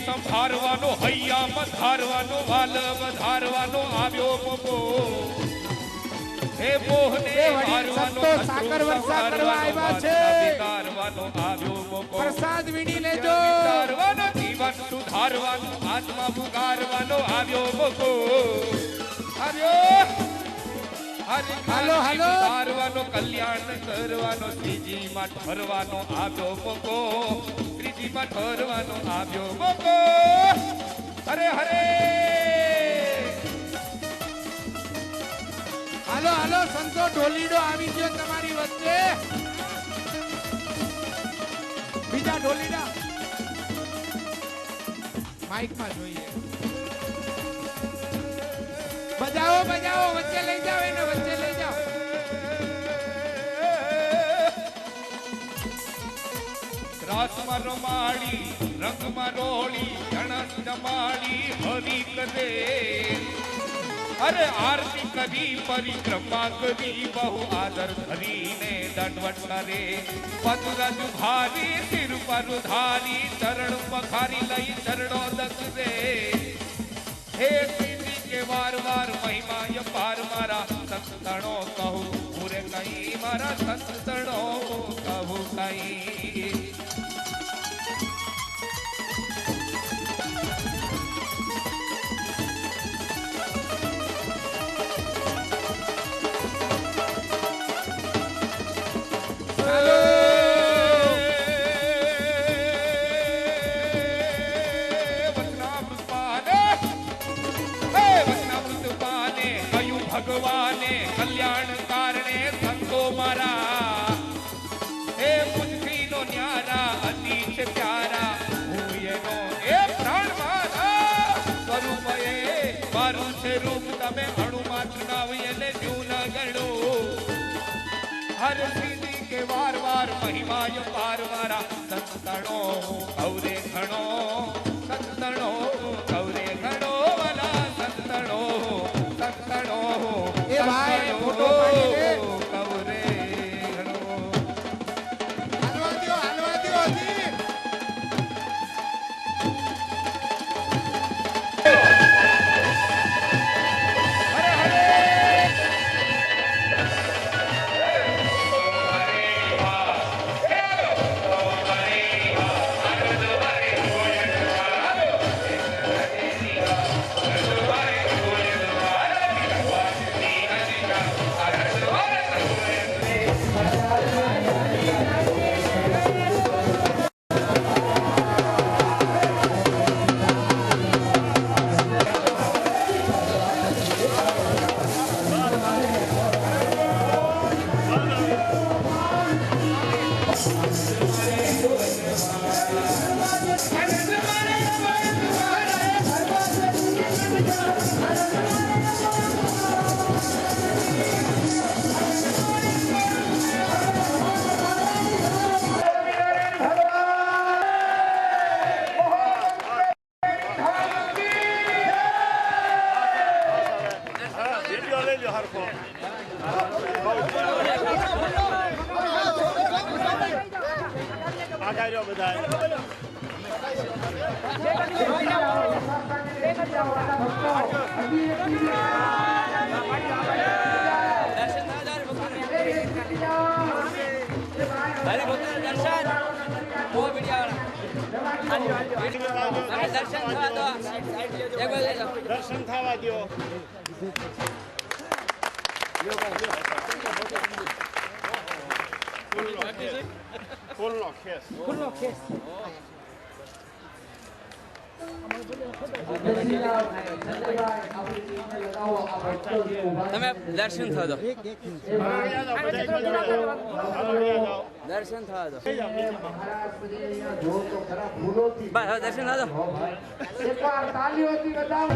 સંભારવાનો હૈયા મધારવાનો વાલ વધારવાનો આવ્યો મોકો. હે મોહને એ વડીલ સંતો સાકર વર્ષા કરવા આવ્યા છે. વિતારવાનો આવ્યો મોકો. પ્રસાદ વીણી લેજો. વિતારવાનો જીવન સુધારવાનો આત્મા પુકારવાનો આવ્યો મોકો. આવ્યો હાલો, હાલો. સુધારવાનો કલ્યાણ કરવાનો શ્રીજીમાં ઠરવાનો આવ્યો મોકો. શ્રીજીમાં ઠરવાનો આવ્યો મોકો. હરે હરે હાલો હાલો સંતો ઢોલીડો આવી ગયો તમારી વચ્ચે. બીજા ઢોલીડા માઈકમાં જોઈએ. બજાવો બજાવો વચ્ચે લઈ જાઓ એને વચ્ચે લઈ જાઓ. રાસમાં રમાડી રંગમાં રોળી જણસ જમાડી હરી કરે. અરે આરતી કરી પરિક્રમા કરી બહુ આદર ધરીને દંડવટ કરે. પદરજ ભારી સિર પર ધારી ચરણ પખારી લઈ ચરણો દકરે. હે શ્રી કે વાર વાર મહિમા પાર મારા સંતણો કહું પૂરે કઈ મારા સંતણો કહું કઈ. ભગવાને કલ્યાણ કારણે સંતો મારા. હે મુજફીનો ન્યારા અતિ છે પ્યારા હું એનો એ પ્રાણ મારા. સ્વરૂપ એ મારું છે રૂપ તમે અણુ માત્ર નાવ એને જૂન ગણો. હર સીધી કે વાર વાર મહિમાય પાર મારા સંતણો ગૌરે ઘણો. સંતણો ગૌરે ઘણો વાલા સંતણો સંતણો. એ ભાઈ ફોટો પાડી લે. ગૌરે ઘણો. હાલવા દ્યો હજી. દર્શન થવા દો. ફૂલનો ખેસ. તમે દર્શન થવા દો. દર્શન થવા દો. બસ હવે દર્શન થવા દો. એકવાર તાલીઓથી બતાવો.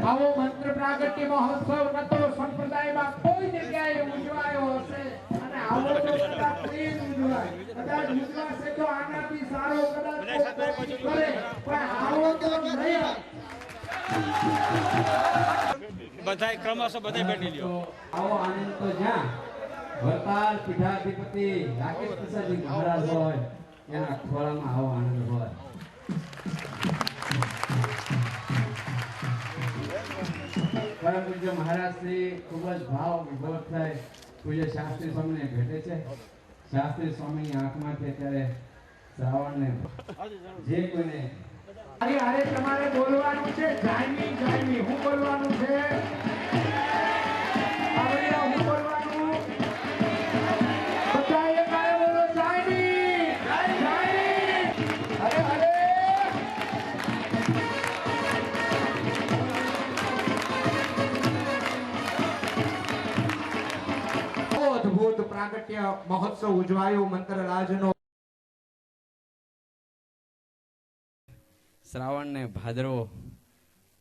આવો મંત્ર પ્રાગટ્ય મહોત્સવ નતો સંપ્રદાયમાં કોઈ જગ્યાએ ઉજવાયો હશે અને આવો તો કદાચ નહીં ઉજવાય. કદાચ ઉજવાશે તો આનાથી સારો કદાચ કોઈ કરે, પણ આવો તો નહીં. બધાય ક્રમશઃ બધાય બેઠી લ્યો. આવો આનંદ તો જ્યાં વરતાલ પીઠાધિપતિ રાકેશ પ્રસાદજી મહારાજ હોય એના ખોળામાં આવો આનંદ હોય. પરમ પૂજ્ય મહારાજ શ્રી ખૂબ જ ભાવ વિભોર થાય પૂજ્ય શાસ્ત્રી સ્વામીને ભેટે છે. શાસ્ત્રી સ્વામીની આંખમાંથી અત્યારે શ્રાવણને જે કોઈને અરે અરે તમારે બોલવાનું છે જાયમી જાયમી. હું બોલવાનું છે આવડિયા, હું બોલવાનું. બધા એકારે બોલો જાયમી જાયમી. અરે અરે અદ્ભુત પ્રાગટ્ય મહોત્સવ ઉજવાયો મંત્રરાજનો. શ્રાવણ ને ભાદરવો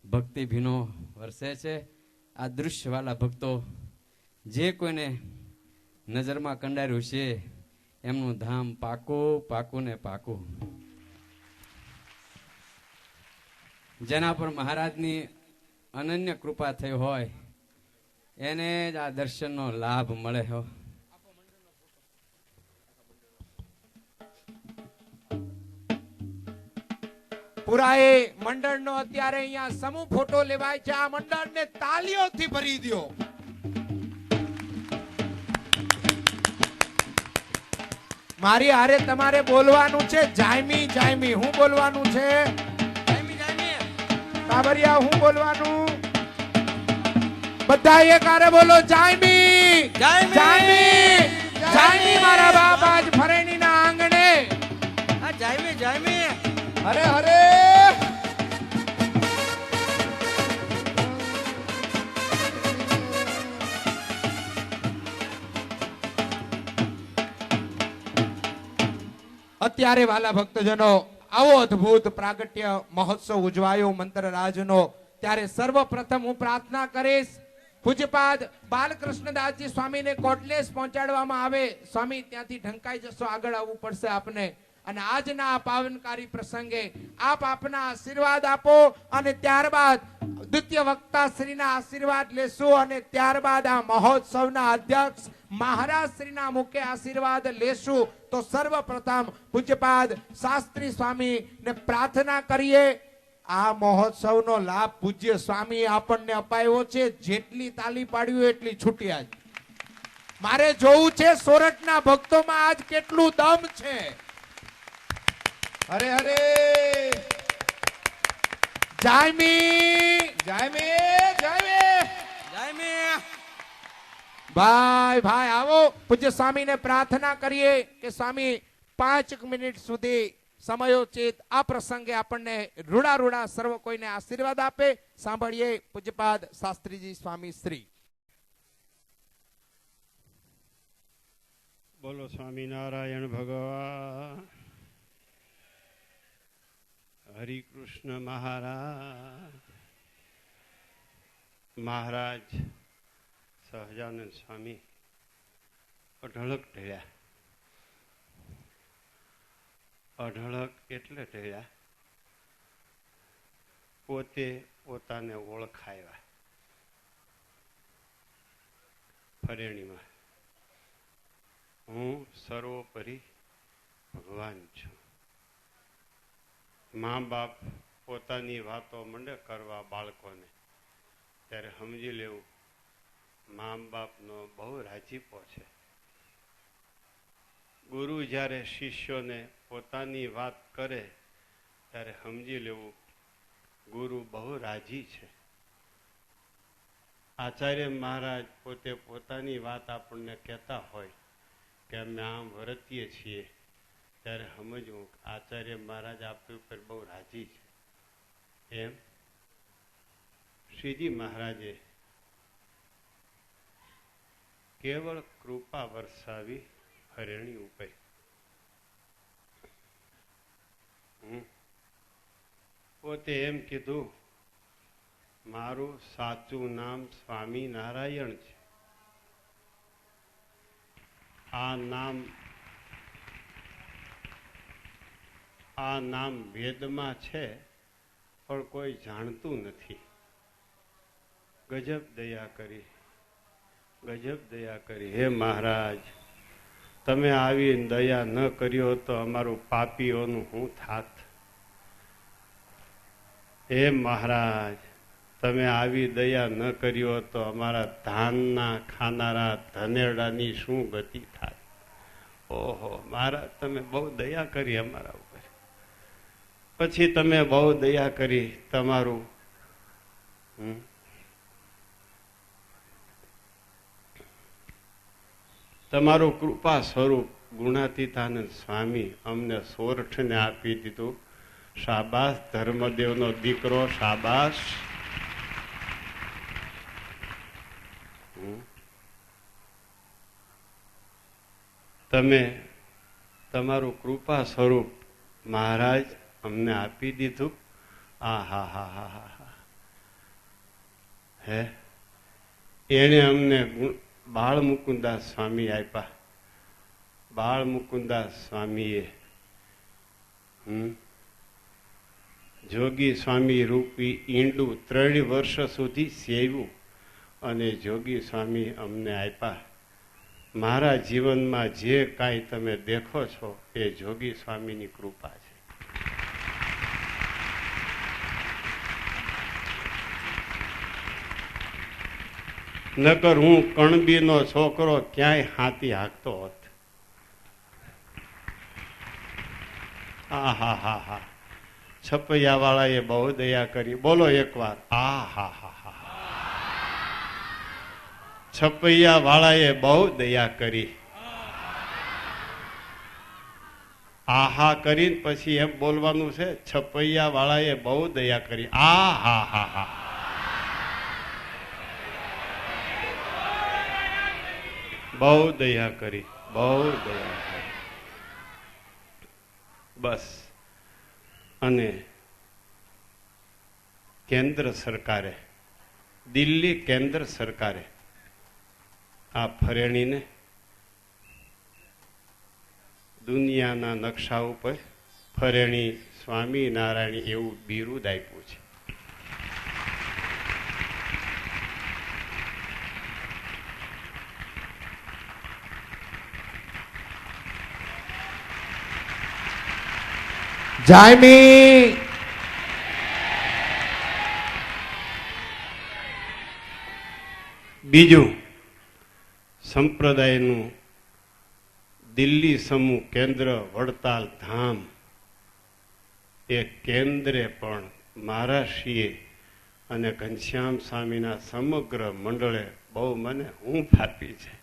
ભક્તિ ભીનો વરસે છે. આ દૃશ્યવાલા ભક્તો જે કોઈને નજરમાં કંડાર્યું છે એમનું ધામ પાકું પાકું ને પાકું. જેના પર મહારાજની અનન્ય કૃપા થઈ હોય એને જ આ દર્શનનો લાભ મળે હો. પૂરા એ મંડળનો અત્યારે અહીંયા સમૂહ ફોટો લેવાય છે. આ મંડળને તાલીઓથી ભરી દ્યો. મારી હારે તમારે બોલવાનું છે જાયમી જાયમી. હું બોલવાનું છે કાબરિયા, હું બોલવાનું. બધા એક હારે બોલો જાયમી જાયમી જાયમી. મારા બાપ આજ ફરેણીના આંગણે. જાયમી જાયમી. હરે હરે. ત્યારે વાલા ભક્તજનો આવો અદ્ભુત પ્રાગટ્ય મહોત્સવ ઉજવાયો મંત્રરાજનો. ત્યારે સર્વપ્રથમ હું પ્રાર્થના કરીશ પૂજ્યપાદ બાલકૃષ્ણદાસજી સ્વામીને કોટલેસ પહોંચાડવામાં આવે. સ્વામી ત્યાંથી ઢંકાઈ જશો, આગળ આવવું પડશે આપને. અને આજના આ પાવનકારી પ્રસંગે આપ આપના આશીર્વાદ આપો અને ત્યારબાદ દ્વિતીય વક્તા શ્રીના આશીર્વાદ લેશું અને ત્યારબાદ આ મહોત્સવના અધ્યક્ષ મહારાજ શ્રીના મુખે આશીર્વાદ લેશું. તો સર્વપ્રથમ પૂજ્યપાદ શાસ્ત્રી સ્વામી ને પ્રાર્થના કરીએ. આ મહોત્સવનો લાભ પૂજ્ય સ્વામી આપણને અપાયો છે. જેટલી તાલી પાડ્યું એટલી છૂટ્યા. મારે જોવું છે સોરઠના ભક્તોમાં આજ કેટલું દમ છે. હરે હરે જાયમી જાયમે જાયમે જાયમી ભાઈ ભાઈ આવો. પૂજ્ય સ્વામીને પ્રાર્થના કરીએ કે સ્વામી 5 મિનિટ સુધી સમયોચિત આ પ્રસંગે આપણને રૂડા રૂડા સર્વ કોઈને આશીર્વાદ આપે. સાંભળીએ પૂજ્યપાદ શાસ્ત્રીજી સ્વામી શ્રી. બોલો સ્વામિનારાયણ ભગવાન. હરિકૃષ્ણ મહારાજ સહજાનંદ સ્વામી અઢળક ઢળ્યા. અઢળક એટલે ઢળ્યા પોતે પોતાને ઓળખાવ્યા. ફરેણીમાં હું સર્વોપરી ભગવાન છું. મા બાપ પોતાની વાતો મંડે કરવા બાળકોને ત્યારે સમજી લેવું મા બાપનો બહુ રાજીપો છે. ગુરુ જ્યારે શિષ્યોને પોતાની વાત કરે ત્યારે સમજી લેવું ગુરુ બહુ રાજી છે. આચાર્ય મહારાજ પોતે પોતાની વાત આપણને કહેતા હોય કે અમે આમ વર્તીએ છીએ ત્યારે સમજવું આચાર્ય મહારાજ આપણી ઉપર બહુ રાજી છે. એમ શ્રીજી મહારાજે કેવળ કૃપા વરસાવી હરિણી ઉપર. પોતે એમ કીધું મારું સાચું નામ સ્વામિનારાયણ છે. આ નામ વેદમાં છે પણ કોઈ જાણતું નથી. ગજબ દયા કરી, ગજબ દયા કરી. હે મહારાજ, તમે આવી દયા ન કર્યો તો અમારું પાપીઓનું શું થાત. હે મહારાજ, તમે આવી દયા ન કર્યો તો અમારા ધાનના ખાનારા ધનેરડાની શું ગતિ થાય. ઓહો મહારાજ, તમે બહુ દયા કરી અમારા ઉપર. પછી તમે બહુ દયા કરી. તમારું કૃપા સ્વરૂપ ગુણાતીતાનંદ સ્વામી અમને સોરઠને આપી દીધું. શાબાશ ધર્મદેવનો દીકરો, શાબાશ. તમે તમારું કૃપા સ્વરૂપ મહારાજ અમને આપી દીધું. હે એને અમને બાળ મુકુદાસ સ્વામી આપ્યા. બાળ મુકુદાસ સ્વામીએ જોગી સ્વામી રૂપી ઈંડું 3 વર્ષ સુધી સેવ્યું અને જોગી સ્વામી અમને આપ્યા. મારા જીવનમાં જે કાંઈ તમે દેખો છો એ જોગી સ્વામીની કૃપા છે. નકર હું કણબીનો છોકરો ક્યાંય હાથી હાંકતો હોત. હા છપૈયા વાળાએ બહુ દયા કરી. બોલો એકવાર છપૈયા વાળાએ બહુ દયા કરી. આહા કરીને પછી એમ બોલવાનું છે, છપૈયા વાળાએ બહુ દયા કરી. બહુ દયા કરી, બહુ દયા કરી. બસ. અને કેન્દ્ર સરકારે, દિલ્હી કેન્દ્ર સરકારે આ ફરેણીને દુનિયાના નકશા ઉપર ફરેણી સ્વામિનારાયણ એવું બિરુદ આપ્યું છે. જાયમી બીજું, સંપ્રદાયનું દિલ્હી સમૂહ કેન્દ્ર વડતાલ ધામ એ કેન્દ્રે પણ મહારાષ્ટ્રીય અને ઘનશ્યામ સ્વામીના સમગ્ર મંડળે બહુ મને ઊંઘ આપી છે.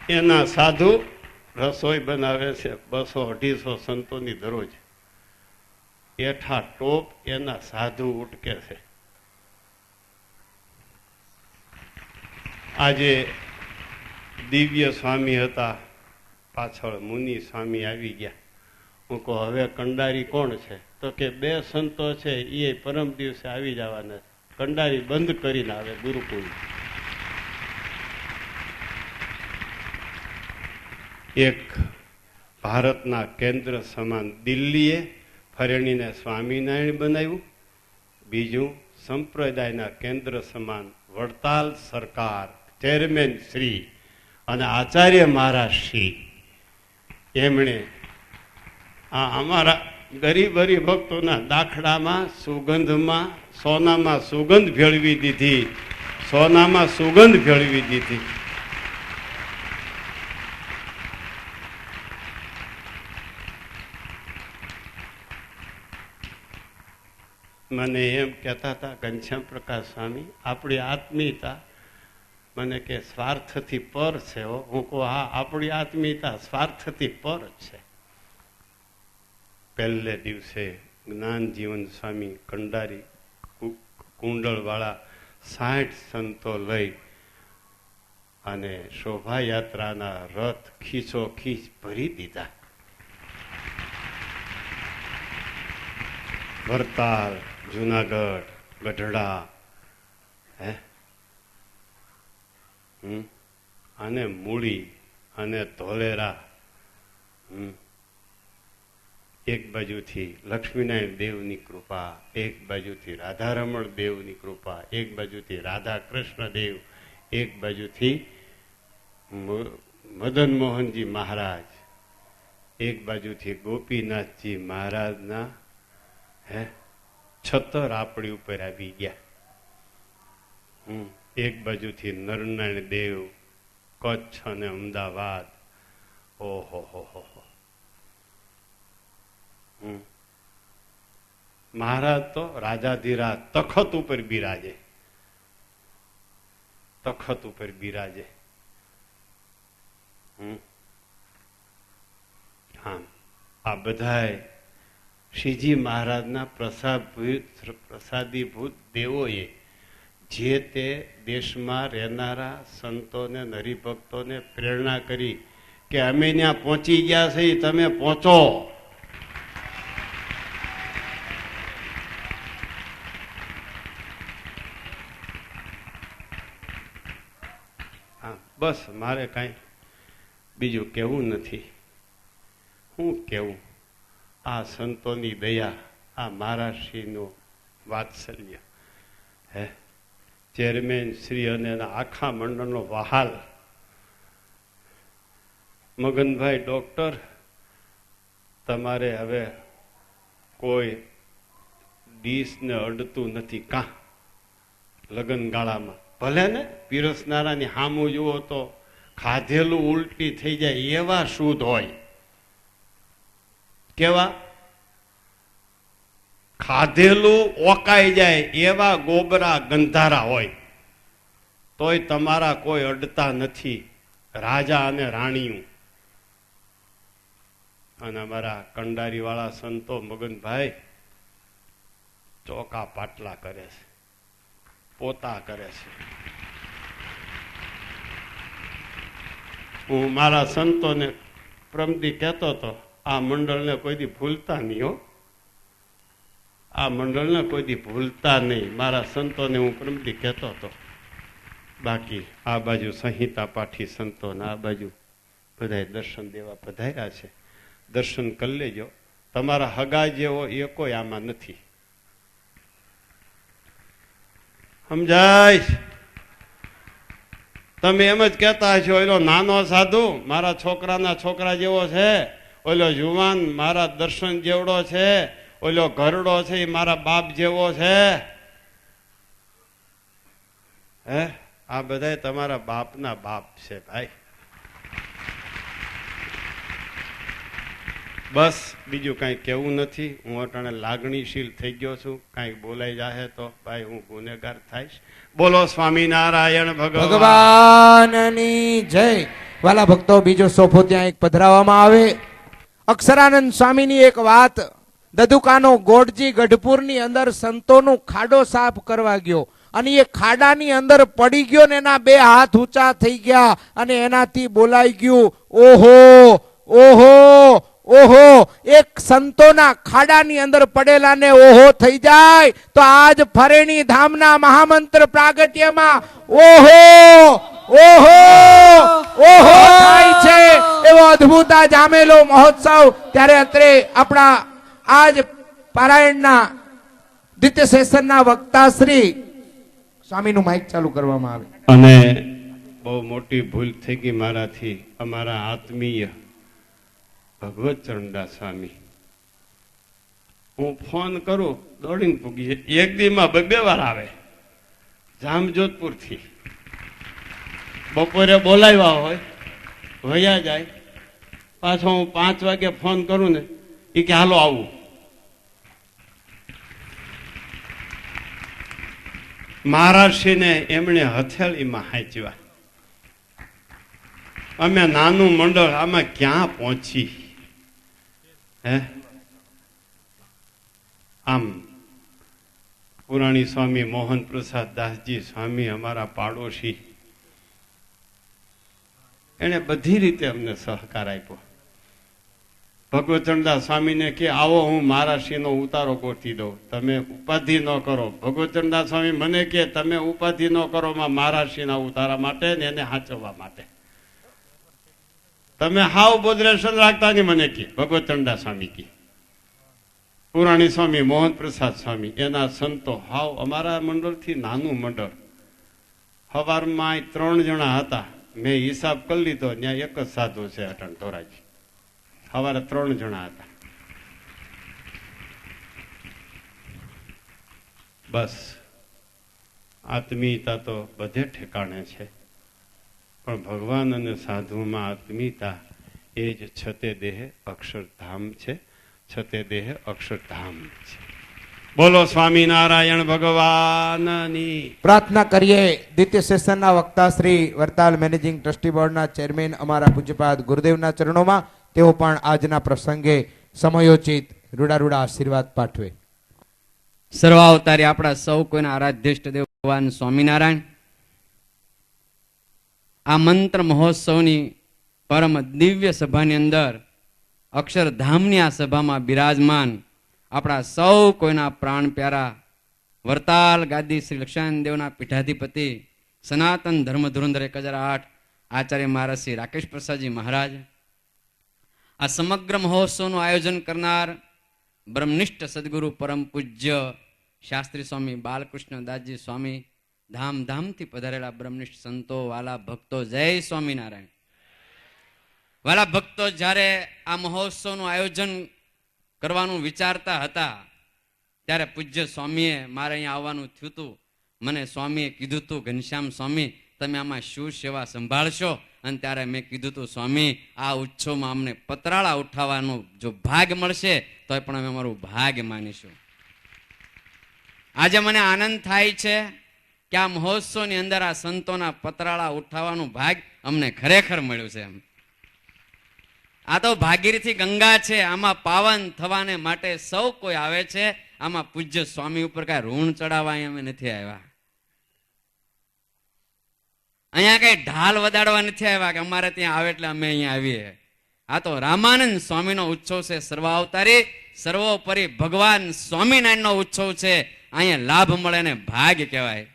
એના સાધુ રસોઈ બનાવે છે 200-250 સંતોની દરરોજ. એઠા ટોપ એના સાધુ ઉટકે છે. આજે દિવ્ય સ્વામી હતા, પાછળ મુનિ સ્વામી આવી ગયા. હું કહું હવે કંડારી કોણ છે? તો કે 2 સંતો છે, એ પરમ દિવસે આવી જવાના. કંડારી બંધ કરીને આવે ગુરુકુળ. એક ભારતના કેન્દ્ર સમાન દિલ્હીએ ફરેણીને સ્વામિનારાયણ બનાવ્યું. બીજું, સંપ્રદાયના કેન્દ્ર સમાન વડતાલ સરકાર, ચેરમેન શ્રી અને આચાર્ય મહારાજ શ્રી, એમણે આ અમારા ગરીબ ભક્તોના દાખલામાં સુગંધમાં સોનામાં સુગંધ ભેળવી દીધી. સોનામાં સુગંધ ભેળવી દીધી. મને એમ કહેતા હતા ઘનશ્યામ પ્રકાશ સ્વામી, આપણી આત્મીયતા મને કે સ્વાર્થથી પર છે. હું કહું હા, આપણી આત્મીયતા સ્વાર્થથી પર છે. પહેલે દિવસે જ્ઞાન જીવન સ્વામી કંડારી કુંડળવાળા 60 સંતો લઈ અને શોભાયાત્રાના રથ ખીચોખીચ ભરી દીધા. વરતાલ, જુનાગઢ, ગઢડા, અને મૂળી અને ધોલેરા. એક બાજુથી લક્ષ્મીનારાયણ દેવની કૃપા, એક બાજુથી રાધારમણ દેવની કૃપા, એક બાજુથી રાધા કૃષ્ણ દેવ, એક બાજુથી મદન મોહનજી મહારાજ, એક બાજુથી ગોપીનાથજી મહારાજના છતર આપણી ઉપર આવી ગયા. એક બાજુથી નરનારાયણ દેવ, કચ્છ અને અમદાવાદ. ઓહો હો હો. મહારાજ તો રાજાધીરાજ તખત ઉપર બિરાજે, તખત ઉપર બિરાજે. હા, આ બધાય શ્રીજી મહારાજના પ્રસાદીભૂત દેવોએ જે તે દેશમાં રહેનારા સંતોને હરિભક્તોને પ્રેરણા કરી કે અમે ત્યાં પહોંચી ગયા છે, તમે પહોંચો. હા, બસ મારે કાંઈ બીજું કહેવું નથી. હું કેવું, આ સંતોની દયા, આ મહારાજશ્રીનું વાત્સલ્ય, ચેરમેન શ્રી અને આખા મંડળનો વહાલ. મગનભાઈ ડોક્ટર, તમારે હવે કોઈ ડીશને અડતું નથી કાં લગ્ન ગાળામાં? ભલે ને પીરસનારાની સામું જુઓ તો ખાધેલું ઉલટી થઈ જાય એવા શુદ્ધ હોય. કેવા? ખાધેલું ઓકાઈ જાય એવા ગોબરા ગંધારા હોય. તોય તમારા કોઈ અડતા નથી, રાજા અને રાણીઓ. અને અમારા કંડારી વાળા સંતો મગનભાઈ ચોકા પાટલા કરે છે, પોતા કરે છે. હું મારા સંતોને પ્રમદી કહેતો હતો, આ મંડળને કોઈ દી ભૂલતા નહીં હો, આ મંડળને કોઈ દી ભૂલતા નહીં. મારા સંતોને હું પ્રમદી કહેતો હતો. બાકી આ બાજુ સંહિતા પાઠી સંતોને આ બાજુ બધા દર્શન દેવા પધાર્યા છે. દર્શન કરી લેજો. તમારા હગા જેવો એ કોઈ આમાં નથી. સમજાય? તમે એમ જ કહેતા હશો ઓલો નાનો સાધુ મારા છોકરાના છોકરા જેવો છે, ઓલો જુવાન મારા દર્શન જેવડો છે, ઓલો ઘરડો છે એ મારા બાપ જેવો છે. હે, આ બધા તમારા બાપના બાપ છે ભાઈ. બસ બીજું કાંઈ કેવું નથી. હું અટાણે લાગણીશીલ થઈ ગયો છું. કાંઈક બોલાઈ જાહે તો ભાઈ હું ગુનેગાર થઈશ. બોલો સ્વામિનારાયણ ભગવાનની જય. વાલા ભક્તો, બીજો સોફો ત્યાં એક પધરાવવામાં આવે. અક્ષરાનંદ સ્વામીની એક વાત. દદુકાનો ગોડજી ગઢપુરની અંદર સંતોનું ખાડો સાફ કરવા ગયો અને એ ખાડાની અંદર પડી ગયો ને એના બે હાથ ઊંચા થઈ ગયા અને એનાથી બોલાઈ ગયું, ઓહો ઓહો ઓહો. એક સંતોના ખાડાની અંદર પડેલા ને ઓહો થઈ જાય તો આજ ફરેણી ધામના મહામંત્ર પ્રાગટ્યમાં ઓહો ઓહો ઓહો થાય છે. એવો અદ્ભુત આ જામેલો મહોત્સવ. ત્યારે અત્રે આપણા આજ પારાયણના દ્વિતીય સેશનના વક્તા શ્રી સ્વામીનું માઇક ચાલુ કરવામાં આવે. અને બહુ મોટી ભૂલ થઈ ગઈ મારાથી. અમારા આત્મીય ભગવત ચરણદાસ સ્વામી, હું ફોન કરું દોડીને પૂગી જાય. એક દીમાં બે વાર આવે જામજોધપુર થી. બપોરે બોલાવ્યા હોય વયા જાય. પાછો હું 5 વાગે ફોન કરું ને એ કે હાલો આવું. મહારાષ્ટ્રીને એમણે હથેળીમાં હાંચવા. અમે નાનું મંડળ આમાં ક્યાં પહોંચી? હે, આમ પુરાણી સ્વામી મોહન પ્રસાદ દાસજી સ્વામી અમારા પાડોશી, એને બધી રીતે અમને સહકાર આપ્યો. ભગવતચરણદાસ સ્વામીને કે આવો હું મહારાષ્ટ્રીનો ઉતારો ગોઠવી દઉં, તમે ઉપાધિ ન કરો. ભગવતચરણદાસ સ્વામી મને કે તમે ઉપાધિ ન કરો મહારાષ્ટ્રીના ઉતારા માટે ને એને હાચવવા માટે. તમે હાવ બોધરેશન રાખતા નહીં મને કે ભગવતચરણદાસ સ્વામી કે. પુરાણી સ્વામી મોહન પ્રસાદ સ્વામી એના સંતો હાવ અમારા મંડળથી નાનું મંડળ. સવારમાં 3 જણા હતા. મેં હિસાબ કરી લીધો, ત્યાં એક જ સાધુ છે અટણ ધોરાજી. સવારે 3 જણા હતા. બસ આત્મીયતા તો બધે ઠેકાણે છે, પણ ભગવાન અને સાધુમાં આત્મીયતા એ જ છતે દેહ અક્ષરધામ છે. છતે દેહ અક્ષરધામ છે. બોલો સ્વામિનારાયણ ભગવાનની. પ્રાર્થના કરીએ. દ્વિતીય સેશનના વક્તા શ્રી વરતાલ મેનેજિંગ ટ્રસ્ટી બોર્ડના ચેરમેન અમારા પૂજ્યપાદ ગુરુદેવના ચરણોમાં તેઓ પણ આજના પ્રસંગે સમયોચિત રૂડા રૂડા આશીર્વાદ પાઠવે. સર્વાવતારી આપણા સૌ કોઈના આરાધ્ય દેવ ભગવાન સ્વામિનારાયણ આ મંત્ર મહોત્સવની પરમ દિવ્ય સભાની અંદર અક્ષરધામની આ સભામાં બિરાજમાન આપણા સૌ કોઈના પ્રાણ પ્યારા વરતાલ ગાદી શ્રી લક્ષ્મણ દેવના પીઠાધિપતિ સનાતન ધર્મ ધુરંધર 1008 આચાર્ય મહારાજ શ્રી રાકેશ પ્રસાદજી મહારાજ, આ સમગ્ર મહોત્સવનું આયોજન કરનાર બ્રહ્મનિષ્ઠ સદગુરુ પરમ પૂજ્ય શાસ્ત્રી સ્વામી બાલકૃષ્ણ દાસજી સ્વામી, ધામધામથી પધારેલા બ્રહ્મનિષ્ઠ સંતો, વાલા ભક્તો, જય સ્વામિનારાયણ. વાલા ભક્તો, જ્યારે આ મહોત્સવનું આયોજન કરવાનું વિચારતા હતા ત્યારે પૂજ્ય સ્વામીએ મારે અહીંયા આવવાનું થયું હતું. મને સ્વામીએ કીધું હતું, ઘનશ્યામ સ્વામી તમે આમાં શું સેવા સંભાળશો? અને ત્યારે મેં કીધું હતું, સ્વામી આ ઉત્સવમાં અમને પતરાળા ઉઠાવવાનો જો ભાગ મળશે તો પણ અમે અમારું ભાગ માનીશું. આજે મને આનંદ થાય છે કે આ મહોત્સવની અંદર આ સંતોના પતરાળા ઉઠાવવાનું ભાગ અમને ખરેખર મળ્યું છે. આ તો ભાગીરથી ગંગા છે, આમાં પાવન થવાને માટે સૌ કોઈ આવે છે. આમાં પૂજ્ય સ્વામી ઉપર કાંઈ ઋણ ચડાવવા અમે નથી આવ્યા. અહીંયા કઈ ઢાલ વદાડવા નથી આવ્યા કે અમારે ત્યાં આવે એટલે અમે અહીંયા આવીએ. આ તો રામાનંદ સ્વામીનો ઉત્સવ છે. સર્વાવતારી સર્વોપરી ભગવાન સ્વામિનારાયણનો ઉત્સવ છે. અહીંયા લાભ મળે ને ભાગ કહેવાય.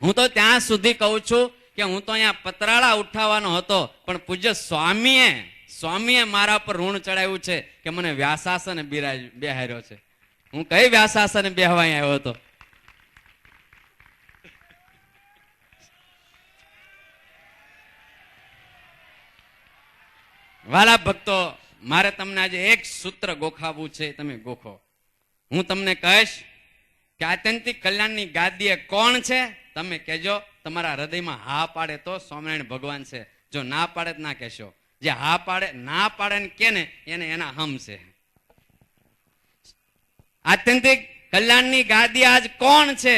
હું તો ત્યાં સુધી કહું છું કે હું તો અહીંયા પતરાળા ઉઠાવવાનો હતો, પણ પૂજ્ય સ્વામીએ મારા પર ઋણ ચડાવ્યું છે કે મને વ્યાસાસન બેહાર્યો છે. હું કઈ વ્યાસાસન બેહવા આવ્યો હતો? વાલા ભક્તો, મારે તમને આજે એક સૂત્ર ગોખાવવું છે, તમે ગોખો. હું તમને કહીશ કે આત્યંતિક કલ્યાણની ગાદીએ કોણ છે, તમે કહેજો. તમારા હૃદયમાં હા પાડે તો સ્વામિનારાયણ ભગવાન છે, જો ના પાડે તો ના કહેશો. જે હા પાડે ના પાડે ને કે ને એને એના હમ છે. આત્યંતિક કલ્યાણની ગાદી આજ કોણ છે?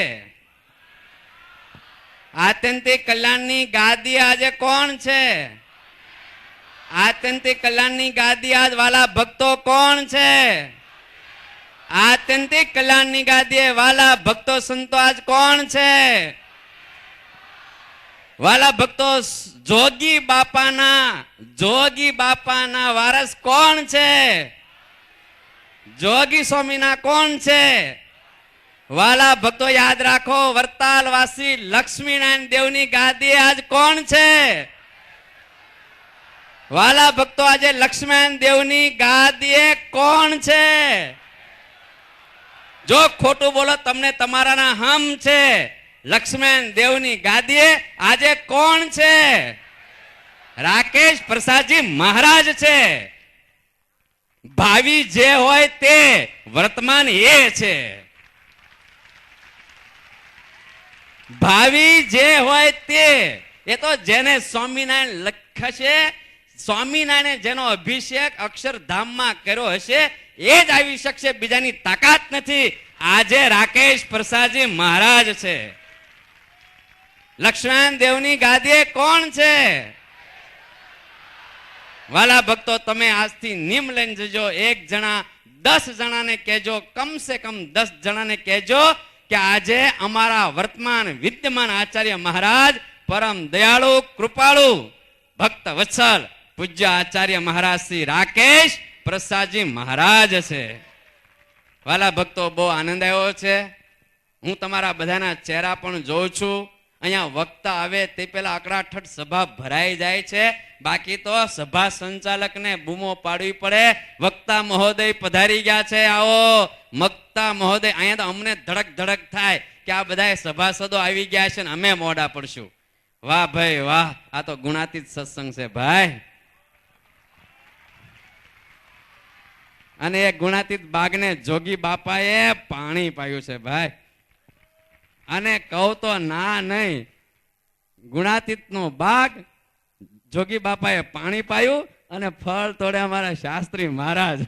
આત્યંતિક કલ્યાણની ગાદી આજે કોણ છે? આત્યંતિક કલ્યાણની ગાદી આજ વાલા ભક્તો કોણ છે? આત્યંતિક કલ્યાણની ગાદી વાલા ભક્તો સંતો આજ કોણ છે? વાલા ભક્તો, જોગી બાપાના વારસ કોણ છે? જોગી સ્વામીના કોણ છે? વાલા ભક્તો યાદ રાખો, વરતાલવાસી લક્ષ્મીનારાયણ દેવની ગાદી આજ કોણ છે? વાલા ભક્તો, આજે લક્ષ્મીનારાયણ દેવની ગાદીએ કોણ છે? જો ખોટું બોલો તમને તમારાના હમ છે. લક્ષ્મીનારાયણ દેવની ગાદીએ આજે કોણ છે? રાકેશ પ્રસાદજી મહારાજ છે. ભાવિ જે હોય તે વર્તમાન એ છે. ભાવિ જે હોય તે, એ તો જેને સ્વામિનારાયણ લખશે, સ્વામિનારાયણે જેનો અભિષેક અક્ષરધામમાં કર્યો હશે એ જ આવી શકશે, બીજાની તાકાત નથી. આજે રાકેશ પ્રસાદજી મહારાજ છે. લક્ષ્મણ દેવની ગાદીએ કોણ છે? વાલા ભક્તો, તમે આજથી નિયમ લઈને જજો. 1 જણા 10 જણાને કહેજો, કમસે કમ 10 જણાને કહેજો કે આજે અમારા વર્તમાન વિદ્યમાન આચાર્ય મહારાજ પરમ દયાળુ કૃપાળુ ભક્ત વત્સલ પૂજ્ય આચાર્ય મહારાજ શ્રી રાકેશ પ્રસાદજી મહારાજ છે. વાલા ભક્તો, બહુ આનંદ આવ્યો છે. હું તમારા બધાના ચહેરા પણ જોઉં છું. અહીંયા વક્તા આવે તે પેલા અકળાઠઠ સભા ભરાઈ જાય છે. બાકી તો સભા સંચાલકને બૂમો પાડવી પડે, વક્તા મહોદય પધારી ગયા છે, આવો વક્તા મહોદય. અહીંયા તો અમને ધડક ધડક થાય કે આ બધા સભાસદો આવી ગયા છે ને અમે મોડા પડશું. વાહ ભાઈ વાહ, આ તો ગુણાતીત સત્સંગ છે ભાઈ. અને એ ગુણાતીત બાગને જોગી બાપાએ પાણી પાયું છે ભાઈ. અને કહું તો ના નહીં, ગુણાતીત નો બાગ જોગી બાપાએ પાણી પાયું અને ફળ તોડે અમારા શાસ્ત્રી મહારાજ.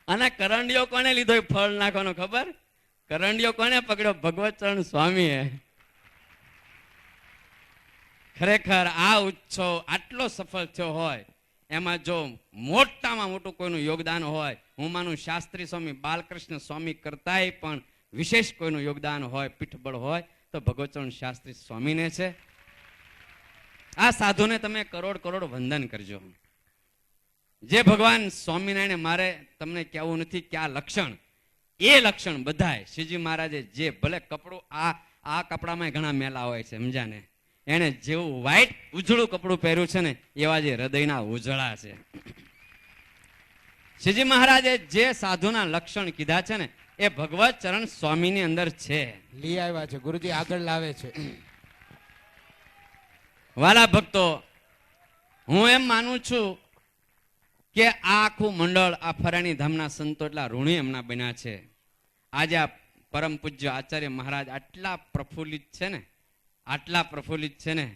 અને કરંડિયો કોને લીધો ફળ નાખવાનો ખબર? કરંડિયો કોને પકડ્યો? ભગવતચરણ સ્વામીએ. ખરેખર આ ઉત્સવ આટલો સફળ થયો હોય, એમાં જો મોટામાં મોટું કોઈનું યોગદાન હોય, હું માનું શાસ્ત્રી સ્વામી બાલકૃષ્ણ સ્વામી કરતાંય પણ વિશેષ કોઈનું યોગદાન હોય, પીઠબળ હોય તો ભગવતચરણ શાસ્ત્રી સ્વામીને છે. આ સાધુને તમે કરોડ કરોડ વંદન કરજો. જે ભગવાન સ્વામિનારાયણે મારે તમને કહેવું નથી કે આ લક્ષણ, એ લક્ષણ બધાય શ્રીજી મહારાજે જે ભલે કપડું, આ કપડામાં ઘણા મેલા હોય છે, સમજાને, એને જેવું વ્હાઈટ ઉજળું કપડું પહેર્યું છે ને એવા જે હૃદયના ઉજળા છે. શ્રીજી મહારાજે જે સાધુના લક્ષણ કીધા છે ને એ ભગવત ચરણ સ્વામીની અંદર છે. લઈ આવ્યા છે ગુરુજી, આગળ લાવે છે. વાલા ભક્તો, હું એમ માનું છું કે આ આખું મંડળ, આ ફરાણી ધામના સંતો એટલા ઋણી એમના બન્યા છે. આજે આ પરમ પૂજ્ય આચાર્ય મહારાજ આટલા પ્રફુલ્લિત છે ને, આટલા પ્રફુલ્લિત છે ને,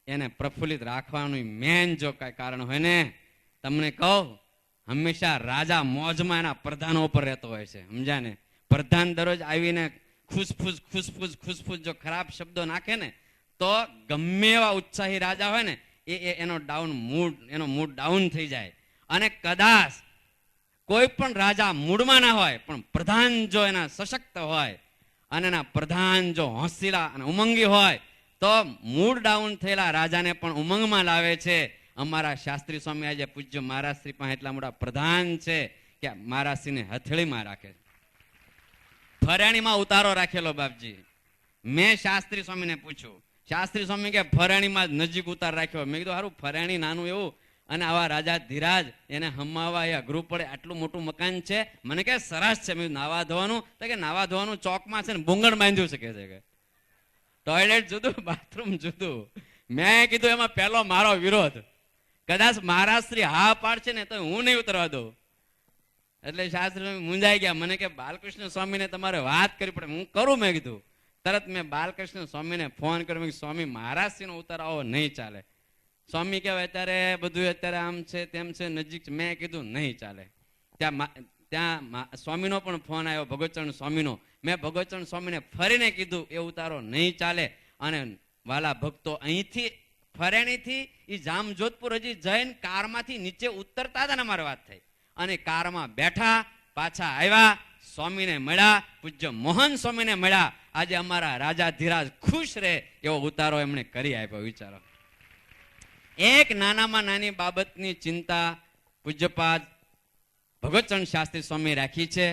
એને પ્રફુલ્લિત રાખવાનું મેન જો કઈ કારણ હોય ને, તમને કહું, હંમેશા રાજા મોજમાં એના પ્રધાનો ઉપર રહેતો હોય છે, સમજ્યા ને. પ્રધાન દરરોજ આવીને ખુશફુસ જો ખરાબ શબ્દો નાખે ને તો ગમે એવા ઉત્સાહી રાજા હોય ને એનો મૂડ ડાઉન થઈ જાય. અને કોઈ પણ રાજા મૂળમાં ના હોય, પણ પ્રધાન જો એના સશક્ત હોય અને એના પ્રધાન જો હોંશિલા અને ઉમંગી હોય તો મૂળ ડાઉન થયેલા રાજાને પણ ઉમંગમાં લાવે છે. અમારા શાસ્ત્રી સ્વામી આજે પૂજ્ય મહારાજશ્રી પાસે એટલા મોટા પ્રધાન છે કે મહારાજશ્રીને હથેળીમાં રાખે. ફરાણીમાં ઉતારો રાખેલો બાપજી. મેં શાસ્ત્રી સ્વામીને પૂછ્યું, શાસ્ત્રી સ્વામી કે ફરાણીમાં જ નજીક ઉતાર રાખ્યો. મેં કીધું સારું, ફરાણી નાનું એવું અને આવા રાજા ધીરાજ એને હમાવા એ અઘરું પડે, આટલું મોટું મકાન છે. મને કે સરસ છે. મેં નાવા ધોવાનું, તો કે નાવા ધોવાનું ચોકમાં છે ને ભૂંગળ બાંધ્યું છે કે ટોયલેટ જુદું, બાથરૂમ જુદું. મેં કીધું એમાં પહેલો મારો વિરોધ. કદાચ મહારાજશ્રી હા પાડશે ને તો હું નહીં ઉતરવા દઉં. એટલે શાસ્ત્રી મૂંઝાઈ ગયા. મને કે બાલકૃષ્ણ સ્વામીને તમારે વાત કરવી પડે. હું કરું, મેં કીધું. તરત મેં બાલકૃષ્ણ સ્વામીને ફોન કર્યો. સ્વામી મહારાજશ્રીનો ઉતારો નહીં ચાલે. સ્વામી કહેવાય અત્યારે બધું અત્યારે આમ છે તેમ છે નજીક. મેં કીધું નહીં ચાલે. ત્યાં સ્વામીનો પણ ફોન આવ્યો, ભગવતચરણ સ્વામીનો. મેં ભગવતચરણ સ્વામીને ફરીને કીધું એ ઉતારો નહીં ચાલે. અને વાલા ભક્તો અહીંથી ફરેણીથી એ જામજોધપુર હજી જઈને કારમાંથી નીચે ઉતરતા હતા ને અમારી વાત થઈ. અને કારમાં બેઠા, પાછા આવ્યા, સ્વામીને મળ્યા, પૂજ્ય મોહન સ્વામીને મળ્યા. આજે અમારા રાજા ધીરાજ ખુશ રહે એવો ઉતારો એમણે કરી આપ્યો. વિચારો, એક નાનામાં નાની બાબતની ચિંતા પૂજ્યપાદ ભગવતચરણ શાસ્ત્રી સ્વામી રાખી છે.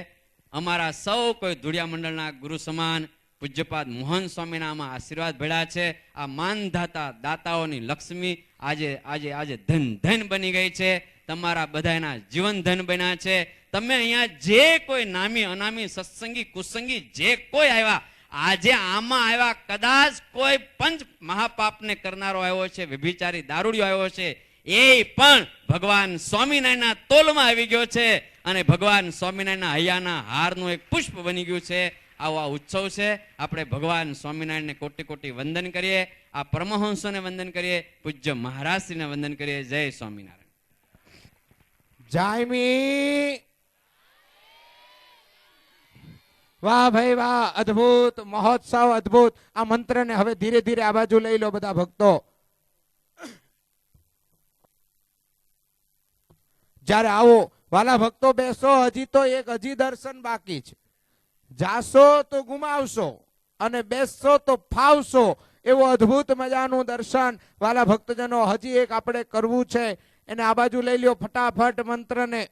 અમારા સૌ કોઈ ધુળિયા મંડળના ગુરુ સમાન પૂજ્યપાદ મોહન સ્વામીના આમાં આશીર્વાદ ભેળા છે. આ માનધાતા દાતાઓની લક્ષ્મી આજે આજે આજે ધન ધન બની ગઈ છે. તમારા બધાના જીવન ધન બન્યા છે. તમે અહીંયા જે કોઈ નામી અનામી સત્સંગી કુસંગી જે કોઈ આવ્યા, આજે આમાં આવ્યા, કદાચ કોઈ પંચ મહાપાપને કરનારો આવ્યો છે, વ્યભિચારી દારૂડિયો આવ્યો છે, એ પણ ભગવાન સ્વામિનારાયણના તોલમાં આવી ગયો છે અને ભગવાન સ્વામિનારાયણના હૈયાના હારનું એક પુષ્પ બની ગયું છે. આવો આ ઉત્સવ છે. આપણે ભગવાન સ્વામિનારાયણને કોટી કોટી વંદન કરીએ, આ પરમહંસોને વંદન કરીએ, પૂજ્ય મહારાજશ્રીને વંદન કરીએ. જય સ્વામિનારાયણ. જાયમી, વાહ ભાઈ વાહ, અદ્ભુત મહોત્સવ, અદ્ભુત. આ મંત્રને હવે ધીરે ધીરે આ બાજુ લઈ લો બધા ભક્તો. જ્યારે આવો વાલા ભક્તો બેસો. હજી તો એક દર્શન બાકી છે. જાશો તો ગુમાવશો અને બેસશો તો ફાવશો. એવું અદ્ભુત મજાનું દર્શન વાલા ભક્તજનો હજી એક આપણે કરવું છે. એને આ બાજુ લઈ લ્યો ફટાફટ મંત્રને.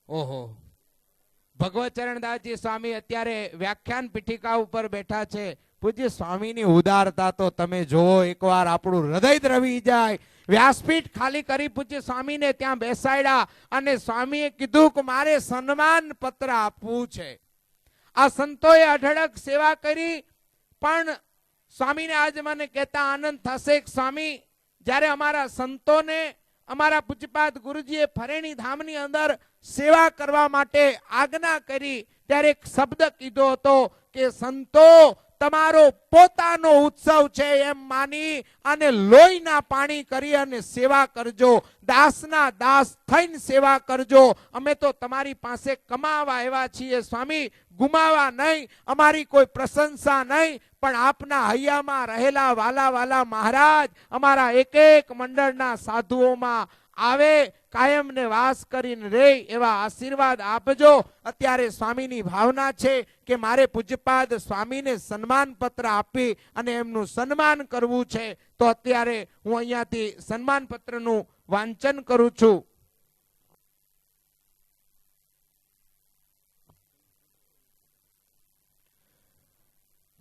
ઓહો, ભગવતચરણદાસજી સ્વામી અત્યારે વ્યાખ્યાન પીઠિકા ઉપર બેઠા છે. પૂજ્ય સ્વામીની ઉદારતા તો તમે જોવો, એકવાર આપણું હૃદય દ્રવી જાય. વ્યાસપીઠ ખાલી કરી પૂજ્ય સ્વામીને ત્યાં બેસાડ્યા અને સ્વામીએ કીધું કે મારે સન્માન પત્ર આપવું છે. આ સંતોએ અઢળક સેવા કરી, પણ સ્વામીને આજ મને કહેતા આનંદ થશે કે સ્વામી, જ્યારે અમારા સંતોને અમારા પૂજ્યપાદ ગુરુજીએ ફરેણી ધામની અંદર સેવા કરવા માટે આજ્ઞા કરી, ત્યારે એક શબ્દ કીધો હતો કે સંતો તમારો પોતાનો ઉત્સવ છે એમ માની અને લોહીના પાણી કરી અને સેવા કરજો, દાસના દાસ થઈને સેવા કરજો. અમે તો તમારી પાસે કમાવા આવ્યા છીએ સ્વામી, ગુમાવા નહીં. અમારી કોઈ પ્રશંસા નહીં, પણ આપના હૈયામાં રહેલા વાલા વાલા મહારાજ અમારા એક એક મંડળના સાધુઓમાં આવે, કાયમ ને વાસ કરીને રે એવા આશીર્વાદ આપજો. અત્યારે સ્વામીની ભાવના છે કે મારે પૂજ્યપાદ સ્વામીને સન્માન પત્ર આપી અને એમનું સન્માન કરવું છે. તો અત્યારે હું અહીંયાથી સન્માન પત્રનું વાંચન કરું છું.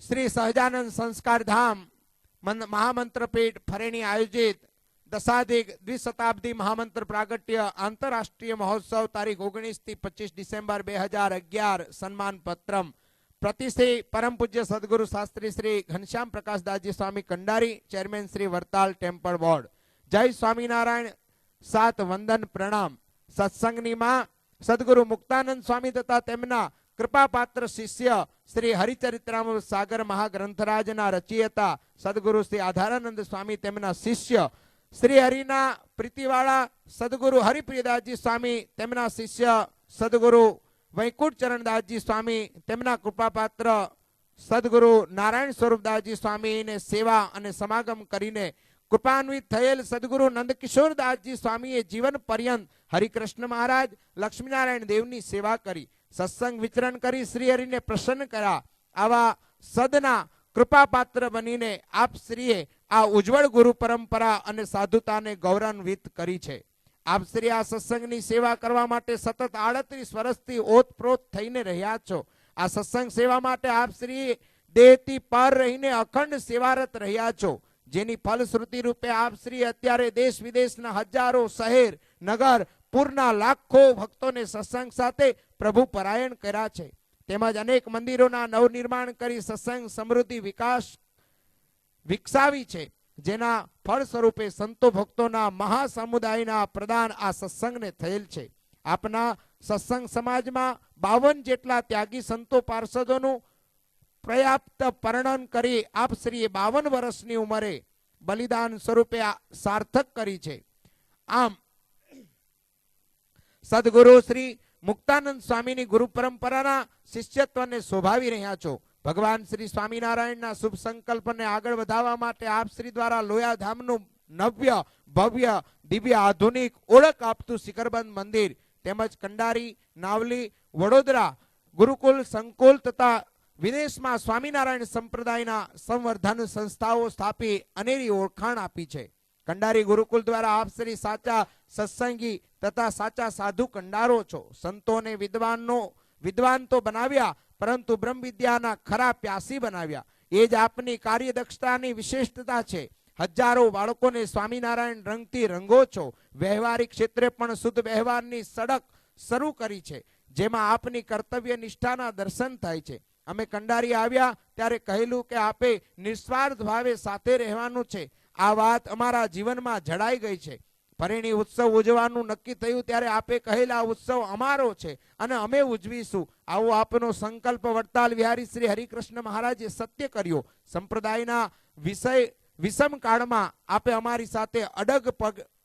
શ્રી સહજાનંદ સંસ્કાર ધામ મહામંત્રપીઠ ફરેણી આયોજિત દશાધિક દ્વિશતાબ્દી મહામંત્ર પ્રાગટ્ય આંતરરાષ્ટ્રીય મહોત્સવ તારીખ 19 થી 25 ડિસેમ્બર 2011 સન્માન પત્રમ પ્રતિશ્રી પરમ પૂજ્ય સદગુરુ શાસ્ત્રી શ્રી ઘનશ્યામ પ્રકાશદાસજી સ્વામી કંડારી, ચેરમેન શ્રી વરતાલ ટેમ્પલ બોર્ડ. જય સ્વામિનારાયણ. 7 વંદન પ્રણામ. સત્સંગની માં સદગુરુ મુક્તાનંદ સ્વામી તથા તેમના કૃપાપાત્ર શિષ્ય શ્રી હરિચરિત્રામૃત સાગર મહાગ્રંથરાજના રચયિતા સદગુરુ શ્રી આધારાનંદ સ્વામી, તેમના શિષ્ય શ્રી હરિના પ્રીતિવાળા સદગુરુ હરિપ્રિયદાસજી સ્વામી, તેમના શિષ્ય સદગુરુ વૈકુંઠ ચરણદાસજી સ્વામી, તેમના કૃપાપાત્ર સદગુરુ નારાયણ સ્વરૂપદાસજી સ્વામીને સેવા અને સમાગમ કરીને કૃપાન્વિત થયેલ સદગુરુ નંદકિશોરદાસજી સ્વામીએ જીવન પર્યંત હરિકૃષ્ણ મહારાજ, લક્ષ્મીનારાયણ દેવની સેવા કરી, સત્સંગ વિચરણ કરી શ્રી હરિને પ્રસન્ન કર્યા. આવા સદના કૃપાપાત્ર બનીને આપ શ્રીએ આ ઉજ્જવળ ગુરુ પરંપરા અને સાધુતાને ગૌરવાન્વિત કરી છે. આપ શ્રી આ સત્સંગની સેવા કરવા માટે સતત 38 વર્ષથી ઓતપ્રોત થઈને રહ્યા છો. આ સત્સંગ સેવા માટે આપ શ્રી દેહથી પર રહીને અખંડ સેવારત રહ્યા છો, જેની ફલશ્રુતિ રૂપે આપ શ્રી અત્યારે દેશ વિદેશના હજારો શહેર, નગર, પૂરના લાખો ભક્તોને સત્સંગ સાથે પ્રભુ પરાયણ કર્યા છે. તેમજ અનેક મંદિરોના નવનિર્માણ કરી સત્સંગ સમૃદ્ધિ વિકાસ વિકસાવી છે, જેના ફળ સ્વરૂપે સંતો ભક્તોના મહાસમુદાયના પ્રદાન આ સત્સંગને થયેલ છે. આપના સત્સંગ સમાજમાં 52 જેટલા ત્યાગી સંતો પાર્ષદોનું પર્યાપ્ત વર્ણન કરી આપ શ્રીએ 52 વર્ષની ઉંમરે બલિદાન સ્વરૂપે સાર્થક કરી છે. આમ સદગુરુ શ્રી મુક્તાનંદ સ્વામીની ગુરુ પરંપરાના શિષ્યત્વને શોભાવી રહ્યા છો. ભગવાન શ્રી સ્વામિનારાયણના શુભ સંકલ્પને આગળ વધારવા માટે આપ શ્રી દ્વારા લોયાધામનું નવ્ય ભવ્ય દિવ્ય આધુનિક ઓળખ આપતું શિખરબંધ મંદિર તેમજ કંડારી, નાવલી, વડોદરા ગુરુકુલ સંકુલ તથા વિદેશમાં સ્વામિનારાયણ સંપ્રદાયના સંવર્ધન સંસ્થાઓ સ્થાપી અનેરી ઓળખાણ આપી છે. કંડારી ગુરુકુલ દ્વારા આપ શ્રી સાચા સત્સંગી તથા સાચા સાધુ કંડારો છો. સંતોને વિદ્વાન તો બનાવ્યા, પરંતુ બ્રહ્મ વિદ્યાના ખરા પ્યાસી બનાવ્યા. એ જ આપની કાર્યદક્ષતાની વિશેષતા છે. હજારો બાળકોને સ્વામિનારાયણ રંગથી રંગો છો. વ્યવહારિક ક્ષેત્રે પણ શુદ્ધ વ્યવહારની સડક શરૂ કરી છે, જેમાં આપની કર્તવ્ય નિષ્ઠાના દર્શન થાય છે. અમે કંડારી આવ્યા ત્યારે કહેલું કે આપે નિસ્વાર્થ ભાવે સાથે રહેવાનું છે. આ વાત અમારા જીવનમાં જડાઈ ગઈ છે. પરિણી ઉત્સવ ઉજવવાનું નક્કી થયું ત્યારે આપે કહેલા ઉત્સવ અમારો છે અને અમે ઉજવીશું. આવો આપનો સંકલ્પ વડતાલ વિહારી શ્રી હરિકૃષ્ણ મહારાજે સત્ય કર્યો. સંપ્રદાયના વિષમ કાળમાં આપે અમારી સાથે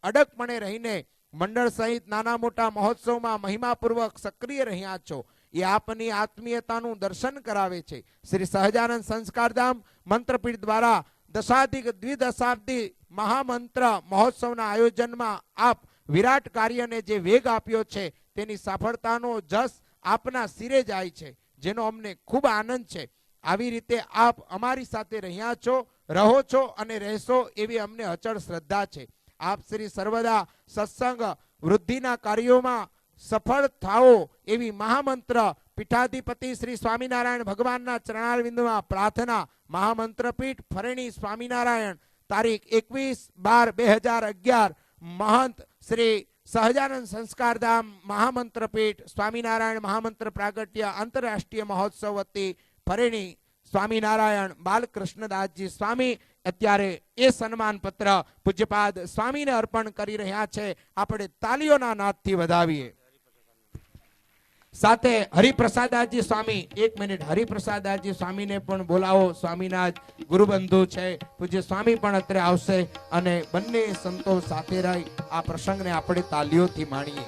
અડગપણે રહીને મંડળ સહિત નાના મોટા મહોત્સવમાં મહિમાપૂર્વક સક્રિય રહ્યા છો. એ આપની આત્મીયતાનું દર્શન કરાવે છે. શ્રી સહજાનંદ સંસ્કારધામ મંત્રપીઠ દ્વારા દશાધિક દ્વિદશાબ્દી મહામંત્ર મહોત્સવના આયોજનમાં આપ વિરાટ કાર્યને જે વેગ આપ્યો છે, તેની સફળતાનો જસ આપના શિરે જાય છે, જેનો અમને ખૂબ આનંદ છે. આવી રીતે આપ અમારી સાથે રહ્યા છો, રહો છો અને રહેશો એવી અમને અચળ શ્રદ્ધા છે. આપ શ્રી સર્વદા સત્સંગ વૃદ્ધિના કાર્યોમાં સફળ થાઓ એવી મહામંત્ર પીઠાધિપતિ શ્રી સ્વામિનારાયણ ભગવાનના ચરણારવિંદમાં પ્રાર્થના. મહામંત્રપીઠ ફરેણી સ્વામિનારાયણ તારીખ 21/12/2011 મહંત શ્રી સહજાનંદ સંસ્કારધામ મહામંત્રપીઠ સ્વામિનારાયણ મહામંત્ર પ્રાગટ્ય આંતરરાષ્ટ્રીય મહોત્સવ વતી ફરેણી સ્વામિનારાયણ બાલકૃષ્ણદાસજી સ્વામી અત્યારે એ સન્માન પત્ર પૂજ્યપાદ સ્વામીને અર્પણ કરી રહ્યા છે. આપણે તાલીઓના નાદથી વધાવીએ. સાથે હરિપ્રસાદદાસજી સ્વામી, 1 મિનિટ, હરિપ્રસાદદાસજી સ્વામીને પણ બોલાવો. સ્વામીના ગુરુબંધુ છે. પૂજ્ય સ્વામી પણ અત્યારે આવશે અને બંને સંતો સાથે રહી આ પ્રસંગને આપણે તાલીઓથી માણીએ.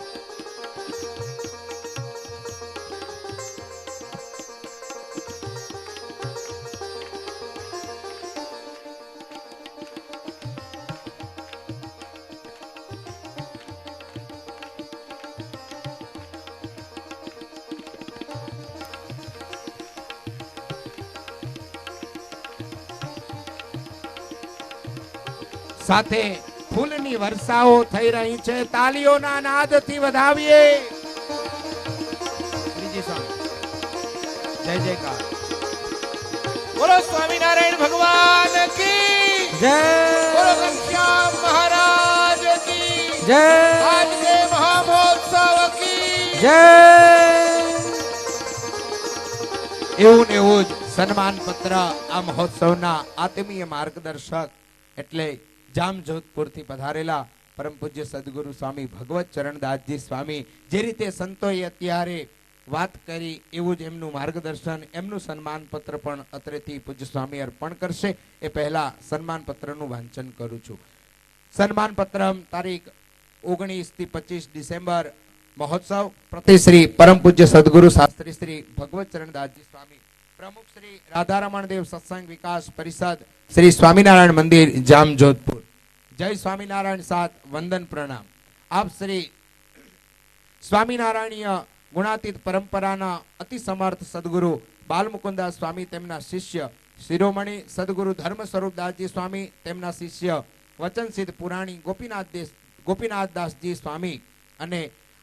સાથે ફૂલની વર્ષાઓ થઈ રહી છે. તાલીઓના નાદથી વધાવીએ. શ્રીજી સ્વામી જય જયકાર. બોલો સ્વામિનારાયણ ભગવાન કી જય બોલો ઘનશ્યામ મહારાજ કી જય આજ કે મહામહોત્સવ કી જય એવું ને એવું જ સન્માન પત્ર આ મહોત્સવના આત્મીય માર્ગદર્શક એટલે જામજોધપુરથી પધારેલા પરમ પૂજ્ય સદગુરુ સ્વામી ભગવત ચરણદાસજી સ્વામી જે રીતે સંતોએ અત્યારે વાત કરી એવું જ એમનું માર્ગદર્શન એમનું સન્માન પત્ર પણ અત્રેથી પૂજ્ય સ્વામી અર્પણ કરશે. એ પહેલા સન્માન પત્રનું વાંચન કરું છું. સન્માન પત્ર તારીખ 19 થી 25 ડિસેમ્બર મહોત્સવ પ્રતિ શ્રી પરમ પૂજ્ય સદગુરુ શાસ્ત્રી શ્રી ભગવત ચરણદાસજી સ્વામી પ્રમુખ શ્રી રાધારમણ દેવ સત્સંગ વિકાસ પરિષદ શ્રી સ્વામિનારાયણ મંદિર જામજોધપુર. જય સ્વામિનારાયણ સાથ વંદન પ્રણામ. આપ શ્રી સ્વામિનારાયણીય ગુણાતીત પરંપરાના અતિ સમર્થ સદગુરુ બાલમુકુદાસ સ્વામી તેમના શિષ્ય શિરોમણી સદગુરુ ધર્મ સ્વરૂપદાસજી સ્વામી તેમના શિષ્ય વચનસિદ્ધ પુરાણી ગોપીનાથદાસજી સ્વામી અને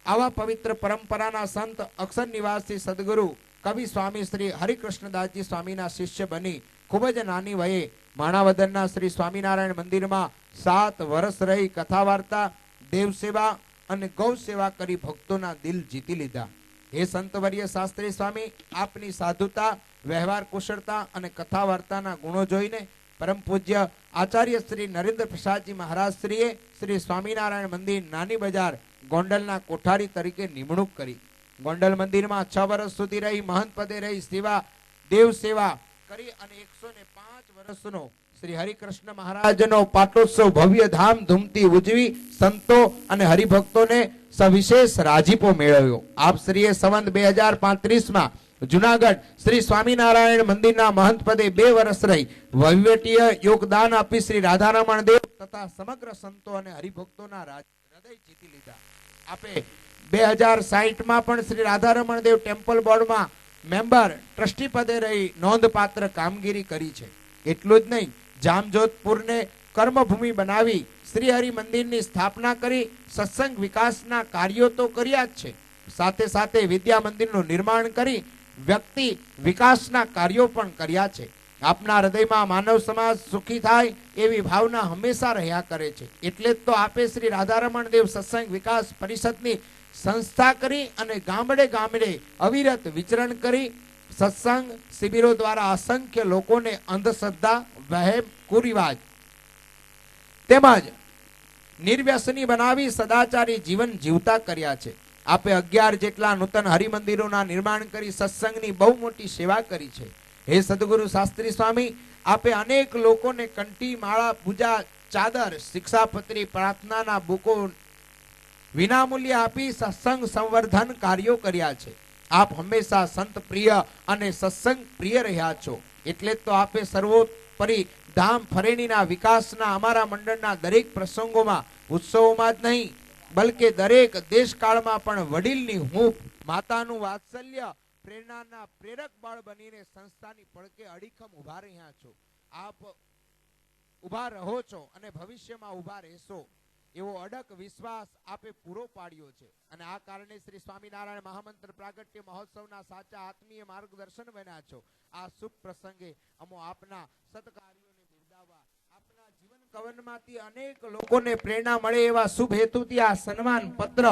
આવા પવિત્ર પરંપરાના સંત અક્ષર નિવાસી સદગુરુ કવિ સ્વામી શ્રી હરિકૃષ્ણદાસજી સ્વામીના શિષ્ય બની ખૂબ જ નાની વયે માણાવદરના શ્રી સ્વામિનારાયણ મંદિરમાં 7 વર્ષ રહી કથા વાર્તા દેવ સેવા અને ગૌ સેવા કરી ભક્તોના દિલ જીતી લીધા. હે સંતવર્ય શાસ્ત્રી સ્વામી, આપની સાધુતા, વ્યવહાર કુશળતા અને કથા વાર્તાના ગુણો જોઈને પરમ પૂજ્ય આચાર્ય શ્રી નરેન્દ્ર પ્રસાદજી મહારાજ શ્રીએ શ્રી સ્વામિનારાયણ મંદિર નાની બજાર ગોંડલના કોઠારી તરીકે નિમણૂક કરી. ગોંડલ મંદિરમાં 6 વર્ષ સુધી રહી મહંત પદે રહી સેવા દેવ સેવા કરી અને 105 વર્ષનો શ્રી હરિકૃષ્ણ મહારાજનો પાટોત્સવ ભવ્ય ધામધૂમથી ઉજવી સંતો અને હરિભક્તોને સવિશેષ રાજીપો મેળવ્યો. આપ શ્રીએ સંવત 2035 જુનાગઢ શ્રી સ્વામિનારાયણ મંદિરના મહંત પદે 2 વર્ષ રહી વહીવટીય યોગદાન આપી શ્રી રાધારમણ દેવ તથા સમગ્ર સંતો અને હરિભક્તોના હૃદય જીતી લીધા. આપે 2060 પણ શ્રી રાધારમણ દેવ ટેમ્પલ બોર્ડમાં મેમ્બર ટ્રસ્ટી પદે રહી નોંધપાત્ર કામગીરી કરી છે. એટલું જ નહીં, જામજોધપુરને કર્મભૂમિ બનાવી શ્રી હરિ મંદિરની સ્થાપના કરી સત્સંગ વિકાસના કાર્યો તો કર્યા જ છે, સાથે સાથે વિદ્યા મંદિરનું નિર્માણ કરી વ્યક્તિ વિકાસના કાર્યો પણ કર્યા છે. આપના હૃદયમાં માનવ સમાજ સુખી થાય એવી ભાવના હંમેશા રહ્યા કરે છે. એટલે જ તો આપે શ્રી રાધારમણ દેવ સત્સંગ વિકાસ પરિષદની સંસ્થા કરી અને ગામડે ગામડે અવિરત વિચરણ કરી સત્સંગ શિબિરો દ્વારા અસંખ્ય લોકોને અંધશ્રદ્ધા, વહેમ, કુરિવાજ તેમજ નિર્વ્યસની બનાવી સદાચારી જીવન જીવતા કર્યા છે. આપે 11 જેટલા નૂતન હરિમંદિરોના નિર્માણ કરી સત્સંગની બહુ મોટી સેવા કરી છે. હે સદગુરુ શાસ્ત્રી સ્વામી, આપે અનેક લોકોને કંઠી, માળા, પૂજા, ચાદર, શિક્ષાપત્રી, પ્રાર્થનાના બુકો વિનામૂલ્ય આપી સત્સંગ સંવર્ધન કાર્યો કર્યા છે. આપ હંમેશા સંત પ્રિય અને સત્સંગ પ્રિય રહ્યા છો. એટલે તો આપે સર્વોપરી ધામ ફરેણીના વિકાસના અમારા મંડળના દરેક પ્રસંગોમાં, ઉત્સવોમાં જ નહીં બલકે દરેક દેશકાળમાં પણ વડીલની હૂંફ, માતાનું વાત્સલ્ય, પ્રેરણાના પ્રેરક બળ બનીને સંસ્થાની પડકે અડીખમ ઉભા રહ્યા છો. આપ ઉભા રહો છો અને ભવિષ્યમાં ઉભા રહેશો એવો અડક વિશ્વાસ આપે પૂરો પાડ્યો છે. અને આ કારણે શ્રી સ્વામિનારાયણ મહામંત્ર પ્રાગટ્ય મહોત્સવના સાચા આત્મીય માર્ગદર્શન બન્યા છો. આ શુભ પ્રસંગે અમો આપના સત્કાર્યોને બિરદાવવા, આપના જીવન કવનમાંથી અનેક લોકોને પ્રેરણા મળે એવા શુભ હેતુથી આ સન્માન પત્ર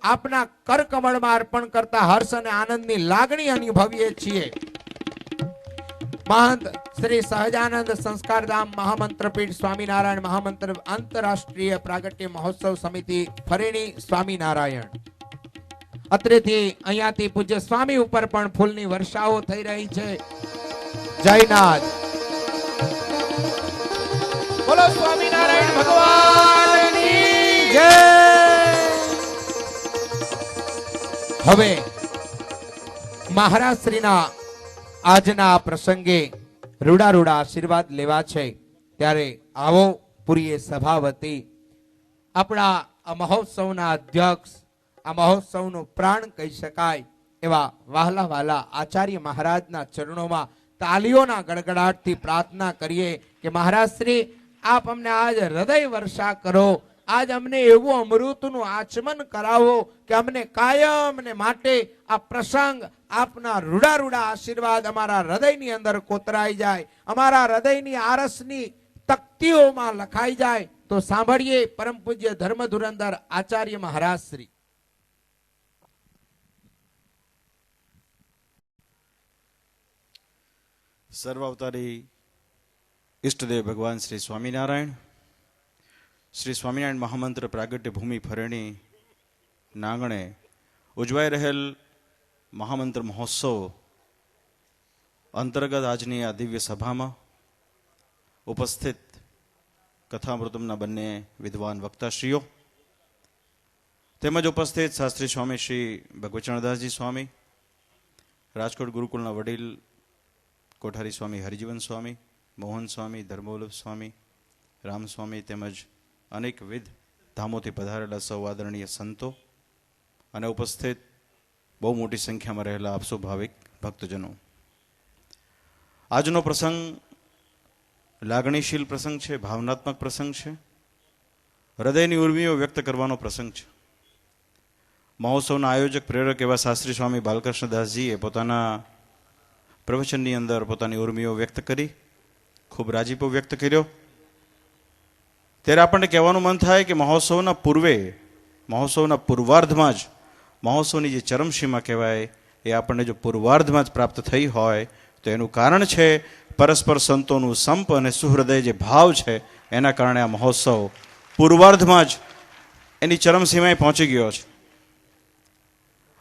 આપના કરકમળમાં અર્પણ કરતા હર્ષ અને આનંદની લાગણી અનુભવીએ છીએ. મહંત શ્રી સહજાનંદ સંસ્કારધામ મહામંત્રપીઠ સ્વામિનારાયણ મહામંત્ર આંતરરાષ્ટ્રીય પ્રાગટ્ય મહોત્સવ સમિતિ ફરેણી સ્વામિનારાયણ. અત્રેથી અહીંયાથી પૂજ્ય સ્વામી ઉપર પણ ફૂલની વર્ષાઓ થઈ રહી છે. જયનાથ બોલો સ્વામિનારાયણ ભગવાનની જય. હવે મહારાજ શ્રીના આજના પ્રસંગે રૂડા રૂડા આશીર્વાદ લેવા છે. ત્યારે આવો પૂરીએ સભાવતી આપણા આ મહોત્સવના અધ્યક્ષ, આ મહોત્સવનો પ્રાણ કહી શકાય એવા વહાલા વાલા આચાર્ય મહારાજના ચરણોમાં તાલીઓના ગડગડાટથી પ્રાર્થના કરીએ કે મહારાજ શ્રી આપ અમને આજ હૃદય વર્ષા કરો, આજ અમને એવું અમૃતનું આચમન કરાવો કે અમને કાયમ ને માટે આ પ્રસંગ આપના રૂડા રૂડા આશીર્વાદ અમારા હૃદયની અંદર કોતરાઈ જાય, અમારા હૃદયની આરસની તકતીઓમાં લખાઈ જાય. તો સાંભળીએ પરમ પૂજ્ય ધર્મ ધુરંધર આચાર્ય મહારાજ શ્રી. સર્વાવતારી ઈષ્ટદેવ ભગવાન શ્રી સ્વામિનારાયણ. શ્રી સ્વામિનારાયણ મહામંત્ર પ્રાગટ્ય ભૂમિ ફરેણી નાંગણે ઉજવાઈ રહેલ મહામંત્ર મહોત્સવ અંતર્ગત આજની આ દિવ્ય સભામાં ઉપસ્થિત કથામૃતમના બંને વિદ્વાન વક્તાશ્રીઓ તેમજ ઉપસ્થિત શાસ્ત્રી સ્વામી શ્રી ભગવચરણદાસજી સ્વામી, રાજકોટ ગુરુકુળના વડીલ કોઠારી સ્વામી હરિજીવન સ્વામી, મોહન સ્વામી, ધર્મવલ્લભ સ્વામી, રામ સ્વામી તેમજ અનેકવિધ ધામોથી પધારેલા સૌ આદરણીય સંતો અને ઉપસ્થિત બહુ મોટી સંખ્યામાં રહેલા આપસો ભાવિક ભક્તજનો, આજનો પ્રસંગ લાગણીશીલ પ્રસંગ છે, ભાવનાત્મક પ્રસંગ છે, હૃદયની ઉર્મિઓ વ્યક્ત કરવાનો પ્રસંગ છે. મહોત્સવના આયોજક પ્રેરક એવા શાસ્ત્રી સ્વામી બાલકૃષ્ણદાસજીએ પોતાના પ્રવચનની અંદર પોતાની ઉર્મિઓ વ્યક્ત કરી, ખૂબ રાજીપો વ્યક્ત કર્યો. ત્યારે આપણને કહેવાનું મન થાય કે મહોત્સવના પૂર્વે, મહોત્સવના પૂર્વાર્ધમાં જ મહોત્સવની જે ચરમસીમા કહેવાય એ આપણને જો પૂર્વાર્ધમાં જ પ્રાપ્ત થઈ હોય તો એનું કારણ છે પરસ્પર સંતોનું સંપ અને સુહૃદય જે ભાવ છે એના કારણે આ મહોત્સવ પૂર્વાર્ધમાં જ એની ચરમસીમાએ પહોંચી ગયો છે.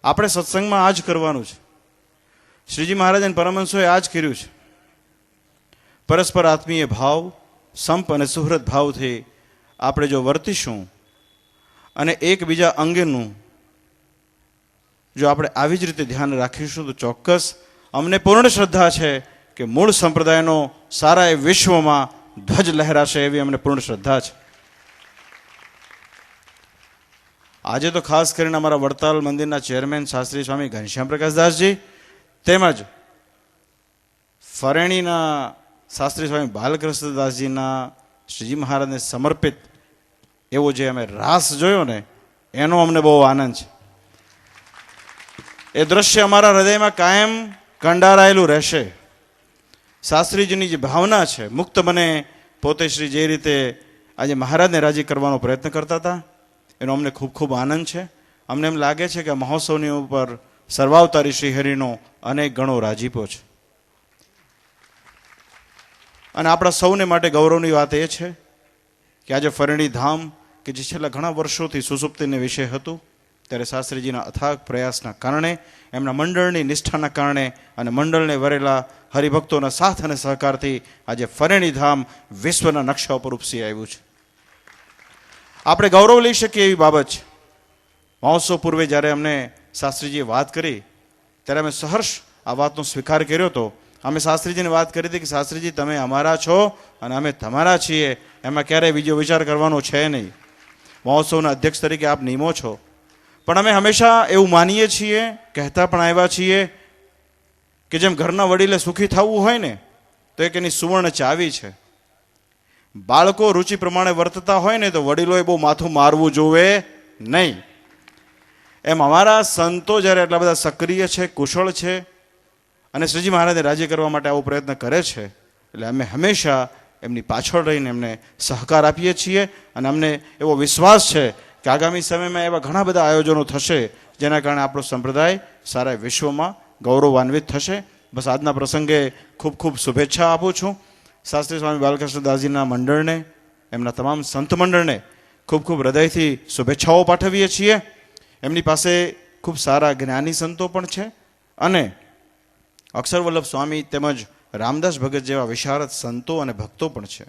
આપણે સત્સંગમાં આ જ કરવાનું છે. શ્રીજી મહારાજ અને પરમહંસોએ આ જ કર્યું છે. પરસ્પર આત્મીય ભાવ, સંપ અને સુહૃદ ભાવથી આપણે જો વર્તીશું અને એકબીજા અંગેનું જો આપણે આવી જ રીતે ધ્યાન રાખીશું તો ચોક્કસ અમને પૂર્ણ શ્રદ્ધા છે કે મૂળ સંપ્રદાયનો સારા એ વિશ્વમાં ધ્વજ લહેરાશે એવી અમને પૂર્ણ શ્રદ્ધા છે. આજે તો ખાસ કરીને અમારા વડતાલ મંદિરના ચેરમેન શાસ્ત્રી સ્વામી ઘનશ્યામ પ્રકાશદાસજી તેમજ ફરેણીના શાસ્ત્રી સ્વામી બાલકૃષ્ણદાસજીના શ્રીજી મહારાજને સમર્પિત એવો જે અમે રાસ જોયો ને એનો અમને બહુ આનંદ છે. એ દ્રશ્ય અમારા હૃદયમાં કાયમ કંડારાયેલું રહેશે. શાસ્ત્રીજીની જે ભાવના છે, મુક્ત મને પોતે શ્રી જે રીતે આજે મહારાજને રાજી કરવાનો પ્રયત્ન કરતા હતા એનો અમને ખૂબ ખૂબ આનંદ છે. અમને એમ લાગે છે કે મહોત્સવની ઉપર સર્વાવતારી શ્રી હરિનો અનેક ગણો રાજીપો છે. અને આપણા સૌને માટે ગૌરવની વાત એ છે કે આજે ફરણી ધામ કે જે છેલ્લા ઘણા વર્ષોથી સુસુપ્તિને વિષય હતું ત્યારે શાસ્ત્રીજીના અથાગ પ્રયાસના કારણે, એમના મંડળની નિષ્ઠાના કારણે અને મંડળને વરેલા હરિભક્તોના સાથ અને સહકારથી આજે ફરેણી ધામ વિશ્વના નકશા ઉપર ઉપસી આવ્યું છે. આપણે ગૌરવ લઈ શકીએ એવી બાબત છે. મહોત્સવ પૂર્વે જ્યારે અમને શાસ્ત્રીજીએ વાત કરી ત્યારે અમે સહર્ષ આ વાતનો સ્વીકાર કર્યો હતો. અમે શાસ્ત્રીજીને વાત કરી હતી કે શાસ્ત્રીજી તમે અમારા છો અને અમે તમારા છીએ, એમાં ક્યારેય બીજો વિચાર કરવાનો છે નહીં. મહોત્સવના અધ્યક્ષ તરીકે આપ નિમો છો, પણ અમે હંમેશા એવું માનીએ છીએ, કહેતા પણ આવ્યા છીએ કે જેમ ઘરના વડીલે સુખી થવું હોય ને તો એક એની સુવર્ણ ચાવી છે. બાળકો રુચિ પ્રમાણે વર્તતા હોય ને તો વડીલોએ બહુ માથું મારવું જોવે નહીં. એમ અમારા સંતો જ્યારે એટલા બધા સક્રિય છે, કુશળ છે અને શ્રીજી મહારાજને રાજી કરવા માટે આવો પ્રયત્ન કરે છે એટલે અમે હંમેશા એમની પાછળ રહીને એમને સહકાર આપીએ છીએ. અને અમને એવો વિશ્વાસ છે કે આગામી સમયમાં એવા ઘણા બધા આયોજનો થશે જેના કારણે આપણો સંપ્રદાય સારા વિશ્વમાં ગૌરવાન્વિત થશે. બસ આજના પ્રસંગે ખૂબ ખૂબ શુભેચ્છા આપું છું. શાસ્ત્રી સ્વામી બાલકૃષ્ણદાસજીના મંડળને, એમના તમામ સંત મંડળને ખૂબ ખૂબ હૃદયથી શુભેચ્છાઓ પાઠવીએ છીએ. એમની પાસે ખૂબ સારા જ્ઞાની સંતો પણ છે અને અક્ષરવલ્લભ સ્વામી તેમજ રામદાસ ભગત જેવા વિશારદ સંતો અને ભક્તો પણ છે.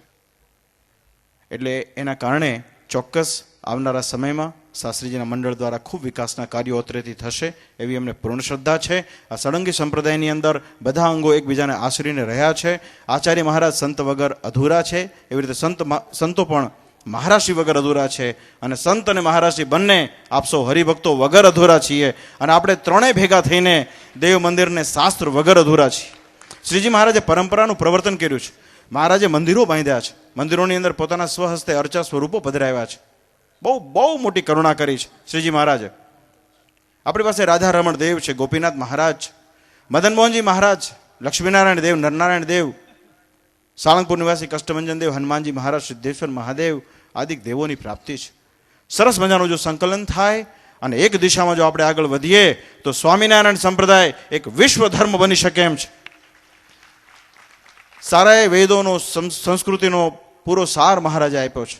એટલે એના કારણે ચોક્કસ આવનારા સમયમાં શાસ્ત્રીજીના મંડળ દ્વારા ખૂબ વિકાસના કાર્યો અત્રેથી થશે એવી અમને પૂર્ણ શ્રદ્ધા છે. આ સળંગી સંપ્રદાયની અંદર બધા અંગો એકબીજાને આશરીને રહ્યા છે. આચાર્ય મહારાજ સંત વગર અધૂરા છે, એવી રીતે સંતો પણ મહારાષ્ટ્રી વગર અધૂરા છે અને સંત અને મહારાષ્ટ્રી બંને આપસો હરિભક્તો વગર અધૂરા છીએ. અને આપણે ત્રણેય ભેગા થઈને દેવ મંદિરને શાસ્ત્ર વગર અધૂરા છીએ. શ્રીજી મહારાજે પરંપરાનું પ્રવર્તન કર્યું છે. મહારાજે મંદિરો બાંધ્યા છે, મંદિરોની અંદર પોતાના સ્વહસ્તે અર્ચા સ્વરૂપો પધરાવ્યા છે. બહુ બહુ મોટી કરુણા કરી છે શ્રીજી મહારાજે. આપણી પાસે રાધા રમણ દેવ છે, ગોપીનાથ મહારાજ, મદન મોહનજી મહારાજ, લક્ષ્મીનારાયણ દેવ, નરનારાયણ દેવ, સાળંગપુર નિવાસી કષ્ટભંજન દેવ, હનુમાનજી મહારાજ, સિદ્ધેશ્વર મહાદેવ આદિ દેવોની પ્રાપ્તિ છે. સરસ મજાનું જો સંકલન થાય અને એક દિશામાં જો આપણે આગળ વધીએ તો સ્વામિનારાયણ સંપ્રદાય એક વિશ્વ ધર્મ બની શકે એમ છે. સારા વેદોનો સંસ્કૃતિનો પૂરો સાર મહારાજે આપ્યો છે.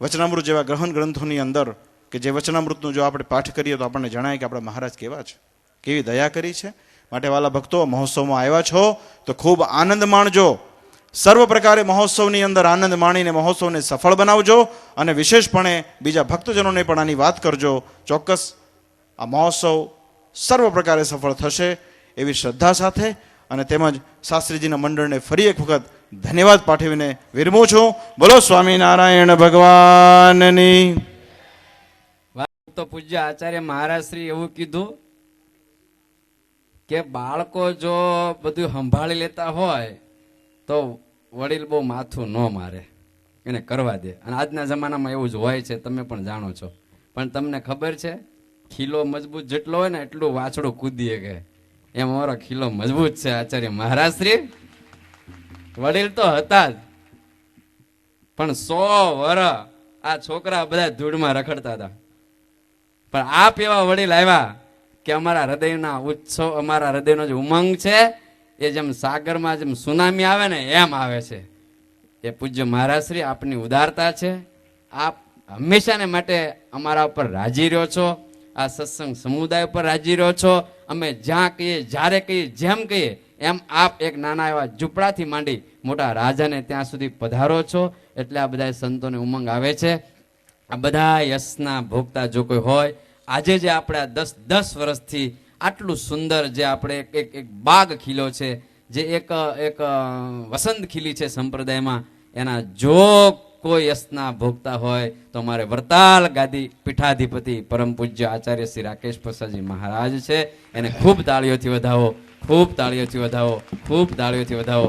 વચનામૃત જેવા ગ્રહણ ગ્રંથોની અંદર કે જે વચનામૃતનું જો આપણે પાઠ કરીએ તો આપણને જણાય કે આપણા મહારાજ કેવા છે, કેવી દયા કરી છે. માટે વાલા ભક્તો, મહોત્સવમાં આવ્યા છો તો ખૂબ આનંદ માણજો. સર્વ પ્રકારે મહોત્સવની અંદર આનંદ માણીને મહોત્સવને સફળ બનાવજો અને વિશેષપણે બીજા ભક્તજનોને પણ આની વાત કરજો. ચોક્કસ આ મહોત્સવ સર્વ પ્રકારે સફળ થશે એવી શ્રદ્ધા સાથે અને તેમજ શાસ્ત્રીજીના મંડળને ફરી એક વખત ધન્યવાદ પાઠવીને વિરમું છું. બોલો સ્વામિનારાયણ ભગવાનની. તો પૂજ્ય આચાર્ય મહારાજ શ્રી એવું કીધું કે બાળકો જો બધું સંભાળી લેતા હોય તો વડીલ બહુ માથું ન મારે, એને કરવા દે. અને આજના જમાનામાં એવું જ હોય છે, તમે પણ જાણો છો. પણ તમને ખબર છે, ખીલો મજબૂત જેટલો હોય ને એટલું વાછડું કૂદીએ કે એમ અમારો ખીલો મજબૂત છે. આચાર્ય મહારાજ શ્રી વડીલ તો હતા જ, પણ 100 વર્ષ આ છોકરા બધા ધૂળમાં રખડતા હતા. પણ આપ એવા વડીલ આવ્યા કે અમારા હૃદયના ઉત્સવ, અમારા હૃદયનો જે ઉમંગ છે એ જેમ સાગરમાં જેમ સુનામી આવે ને એમ આવે છે. એ પૂજ્ય મહારાજ શ્રી આપની ઉદારતા છે. આપ હંમેશાને માટે અમારા ઉપર રાજી રહ્યો છો, આ સત્સંગ સમુદાય ઉપર રાજી રહ્યો છો. અમે જ્યાં કહીએ, જ્યારે કહીએ, જેમ કહીએ એમ આપ એક નાના એવા ઝૂંપડાથી માંડી મોટા રાજાને ત્યાં સુધી પધારો છો. એટલે આ બધા સંતોને ઉમંગ આવે છે. આ બધા યશના ભોગતા જો કોઈ હોય, આજે જે આપણે 10 વર્ષથી આટલું સુંદર જે આપણે એક બાગ ખીલો છે, જે એક વસંત ખીલી છે સંપ્રદાયમાં, એના જો કોઈ યશના ભોગતા હોય તો અમારે વરતાલ ગાદી પીઠાધિપતિ પરમ પૂજ્ય આચાર્ય શ્રી રાકેશ પ્રસાદજી મહારાજ છે. એને ખૂબ તાળીઓથી વધાવો, ખૂબ તાળીઓથી વધાવો, ખૂબ તાળીઓથી વધાવો.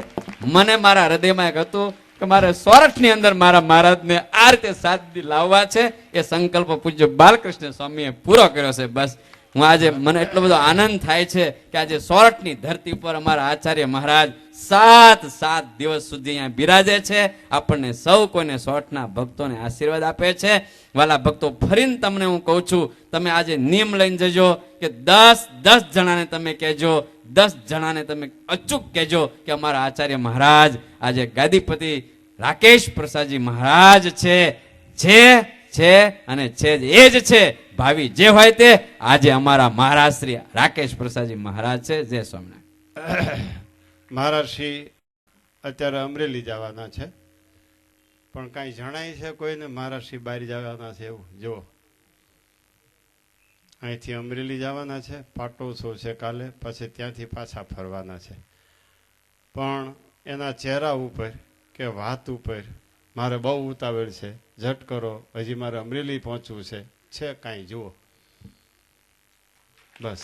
મને મારા હૃદયમાં એક હતું કે મારે સોરઠની અંદર મારા મહારાજને આ રીતે સાદગી લાવવા છે. એ સંકલ્પ પૂજ્ય બાલકૃષ્ણ સ્વામીએ પૂરો કર્યો છે. બસ હું આજે મને એટલો બધો આનંદ થાય છે કે આજે સોરઠની ધરતી ઉપર અમારા આચાર્ય મહારાજ 7 દિવસ સુધી અહીંયા બિરાજે છે. આપણને સૌ કોઈને સોરઠના ભક્તોને આશીર્વાદ આપે છે. વાલા ભક્તો, ફરીને તમને હું કહું છું, તમે આજે નિયમ લઈને જજો કે 10 જણાને તમે કહેજો, 10 જણાને તમે અચૂક કહેજો કે અમારા આચાર્ય મહારાજ આજે ગાદીપતિ રાકેશ પ્રસાદજી મહારાજ છે અને છે એ જ છે. ભાવિ જે હોય તે આજે અમારા મહારાજ શ્રી રાકેશ પ્રસાદજી મહારાજ છે. જય સ્વામિનારાયણ. મહારાજ શ્રી અત્યારે અમરેલી જવાના છે, પણ કાંઈ જણાય છે કોઈને મહારાજ શ્રી બહાર જવાના છે એવું? જો અહીંથી અમરેલી જવાના છે, પાટોત્સવ છે કાલે, પછી ત્યાંથી પાછા ફરવાના છે. પણ એના ચહેરા ઉપર કે વાત ઉપર મારે બહુ ઉતાવળ છે, ઝટ કરો, હજી મારે અમરેલી પહોંચવું છે કાંઈ જુઓ. બસ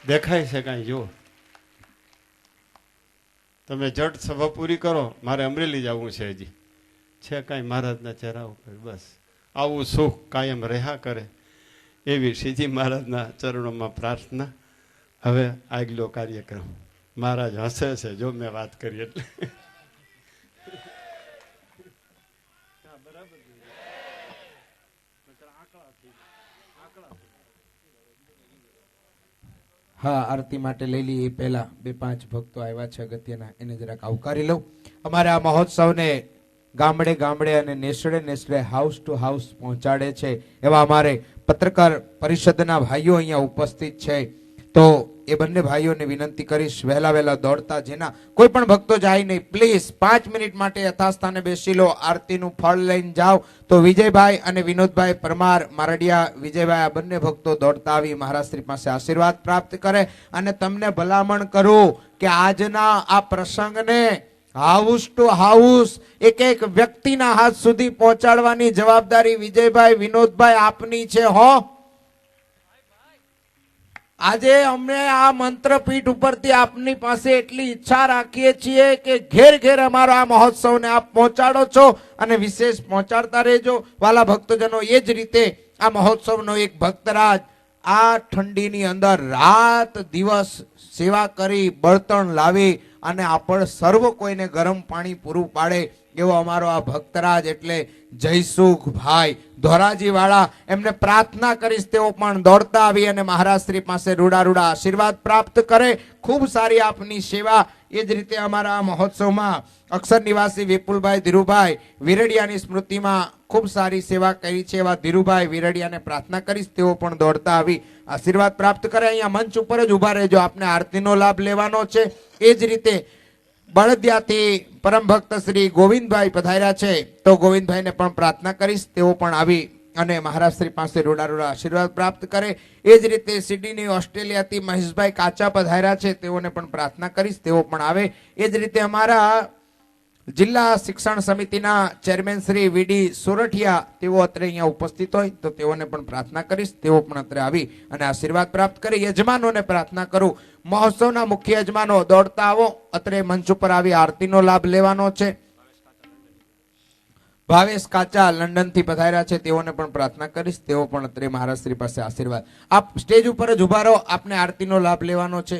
દેખાય છે કાંઈ જુઓ. તમે જટ સભા પૂરી કરો, મારે અમરેલી જવું છે, હજી છે કાંઈ મહારાજના ચહેરા ઉપર. બસ આવું સુખ કાયમ રહ્યા કરે એવી શ્રીજી મહારાજના ચરણોમાં પ્રાર્થના. હવે આગલો કાર્યક્રમ. મહારાજ હસે છે જો મેં વાત કરી એટલે. હા, આરતી માટે લઈ લઈએ. પહેલા 2-5 ભક્તો આવ્યા છે અગત્યના, એને જરાક આવકારી લઉં. અમારે આ મહોત્સવને ગામડે ગામડે અને નેસડે હાઉસ ટુ હાઉસ પહોંચાડે છે એવા અમારે પત્રકાર પરિષદના ભાઈઓ અહીંયા ઉપસ્થિત છે. તો એ બંને ભાઈઓને વિનંતી કરીશ વહેલા દોડતા, જેના કોઈ પણ ભક્તો જાય નહીં, પ્લીઝ 5 મિનિટ માટે યથાસ્થાને બેસી લો. આરતીનું ફળ લઈને જાઓ. તો વિજયભાઈ અને વિનોદભાઈ પરમાર મારડિયા, વિજયભાઈ, આ બંને ભક્તો દોડતા આવી મહારાજ શ્રી પાસે આશીર્વાદ પ્રાપ્ત કરે. અને તમને ભલામણ કરું કે આજના આ પ્રસંગને હાઉસ ટુ હાઉસ એક વ્યક્તિના હાથ સુધી પહોંચાડવાની જવાબદારી વિજયભાઈ, વિનોદભાઈ આપની છે. હો આજે અમે આ મંત્રપીઠ ઉપરથી આપની પાસે એટલી ઈચ્છા રાખીએ છીએ કે ઘેર ઘેર અમારો આ મહોત્સવને આપ પહોંચાડો છો અને વિશેષ પહોંચાડતા રહેજો વાલા ભક્તજનો. એ જ રીતે આ મહોત્સવનો એક ભક્તરાજ આ ઠંડીની અંદર રાત દિવસ સેવા કરી બળતણ લાવી અને આપણે સર્વ કોઈને ગરમ પાણી પૂરું પાડે એવો અમારો આ ભક્તરાજ એટલે જયસુખભાઈ ધોરાજી વાળા. એમને પ્રાર્થના કરીશ તેઓ પણ દોડતા આવી અને મહારાજ શ્રી પાસે રૂડા રૂડા આશીર્વાદ પ્રાપ્ત કરે. ખૂબ સારી આપની સેવા. એ જ રીતે અમારા આ મહોત્સવમાં અક્ષર નિવાસી વિપુલભાઈ ધીરુભાઈ વિરડિયાની સ્મૃતિમાં ખૂબ સારી સેવા કરી છે એવા ધીરુભાઈ વિરડિયાને પ્રાર્થના કરીશ તેઓ પણ દોડતા આવી આશીર્વાદ પ્રાપ્ત કરે. અહીંયા મંચ ઉપર જ ઉભા રહેજો, આપને આરતીનો લાભ લેવાનો છે. એ જ રીતે બળદિયાથી પરમ ભક્ત શ્રી ગોવિંદભાઈ પધાર્યા છે તો ગોવિંદભાઈને પણ પ્રાર્થના કરીશ તેઓ પણ આવી અને મહારાજ શ્રી પાસે રૂડા રૂડા આશીર્વાદ પ્રાપ્ત કરે. એ જ રીતે સિડની ઓસ્ટ્રેલિયાથી મહેશભાઈ કાચા પધાર્યા છે તેઓને પણ પ્રાર્થના કરીશ તેઓ પણ આવે. એ જ રીતે અમારા જિલ્લા શિક્ષણ સમિતિના ચેરમેન શ્રી વીડી સોરઠિયા તેઓ અત્રે અહીંયા ઉપસ્થિત હોય તો તેઓને પણ પ્રાર્થના કરીશ તેઓ પણ અત્રે આવી અને આશીર્વાદ પ્રાપ્ત કરી. યજમાનોને પ્રાર્થના કરું, મહોત્સવના મુખ્ય યજમાનો દોડતા આવો, અત્રે મંચ ઉપર આવી આરતીનો લાભ લેવાનો છે. ભાવેશ કાચા લંડન થી પધાર્યા છે તેઓને પણ પ્રાર્થના કરીશ તેઓ પણ અત્રે મહારાજ શ્રી પાસે આશીર્વાદ. આપ સ્ટેજ ઉપર જ ઉભા રહો, આપને આરતીનો લાભ લેવાનો છે.